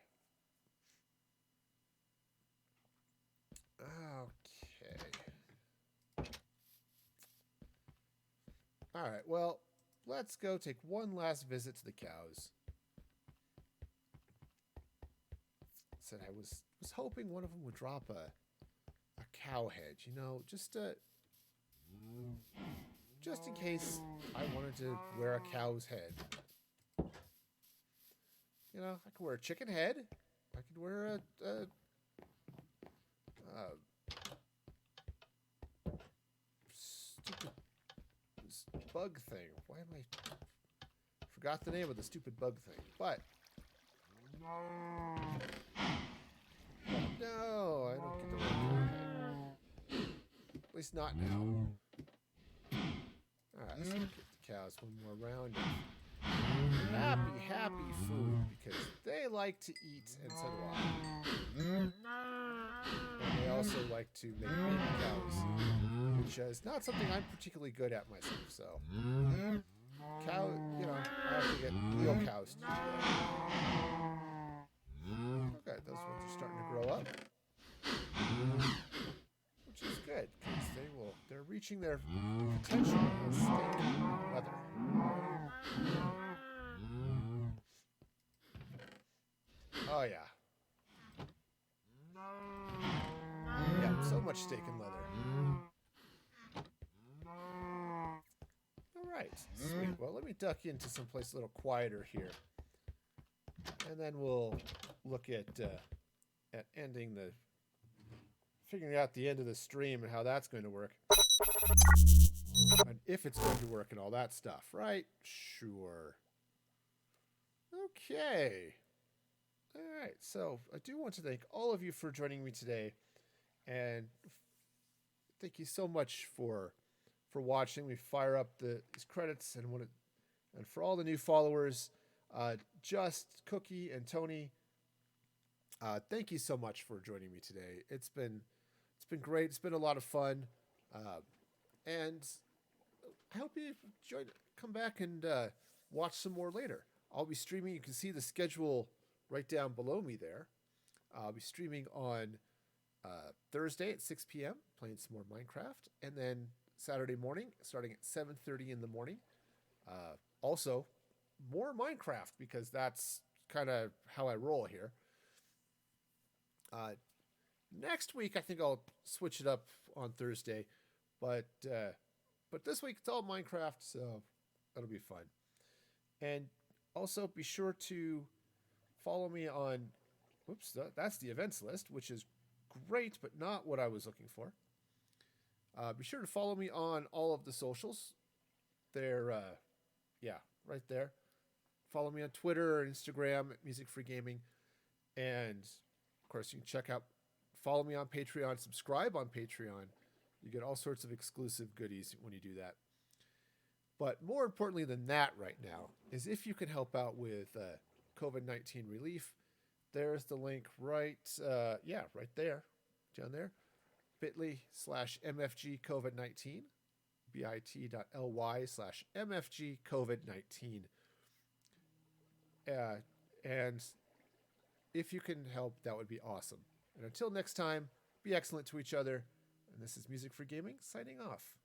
Okay. All right, well, let's go take one last visit to the cows. Said I was hoping one of them would drop a cow head, you know, just in case I wanted to wear a cow's head. You know, I could wear a chicken head. I could wear a stupid bug thing. Why am I... Forgot the name of the stupid bug thing. But... No, I don't get to wear a cow head. At least not now. Alright, let's get the cows one more round of happy food, because they like to eat, and so do I. And they also like to make baby cows, which is not something I'm particularly good at myself, so... Cow, you know, I have to get real cows to do that. Okay, those ones are starting to grow up. Which is good, because they're reaching their potential as steak leather. Oh, yeah. Yeah, so much steak and leather. Alright, sweet. Well, let me duck into someplace a little quieter here. And then we'll look at ending the... figuring out the end of the stream and how that's going to work. And if it's going to work and all that stuff, right? Sure. Okay. Alright, so I do want to thank all of you for joining me today. And thank you so much for watching. We fire up these credits, and for all the new followers, Just, Cookie, and Tony, thank you so much for joining me today. It's been great. It's been a lot of fun, and I hope you come back and watch some more later. I'll be streaming. You can see the schedule right down below me there. I'll be streaming on Thursday at 6 p.m. playing some more Minecraft, and then Saturday morning starting at 7:30 in the morning. Also, more Minecraft, because that's kind of how I roll here. Next week, I think I'll switch it up on Thursday, but this week it's all Minecraft, so that'll be fun. And also be sure to follow me on... Oops, that's the events list, which is great, but not what I was looking for. Be sure to follow me on all of the socials. They're, yeah, right there. Follow me on Twitter or Instagram at Music Free Gaming. And of course, you can follow me on Patreon, subscribe on Patreon. You get all sorts of exclusive goodies when you do that. But more importantly than that right now is if you can help out with COVID-19 relief, there's the link right there, down there, bit.ly/MFG COVID-19, bit.ly/MFG COVID-19. And if you can help, that would be awesome. And until next time, be excellent to each other. And this is Music for Gaming signing off.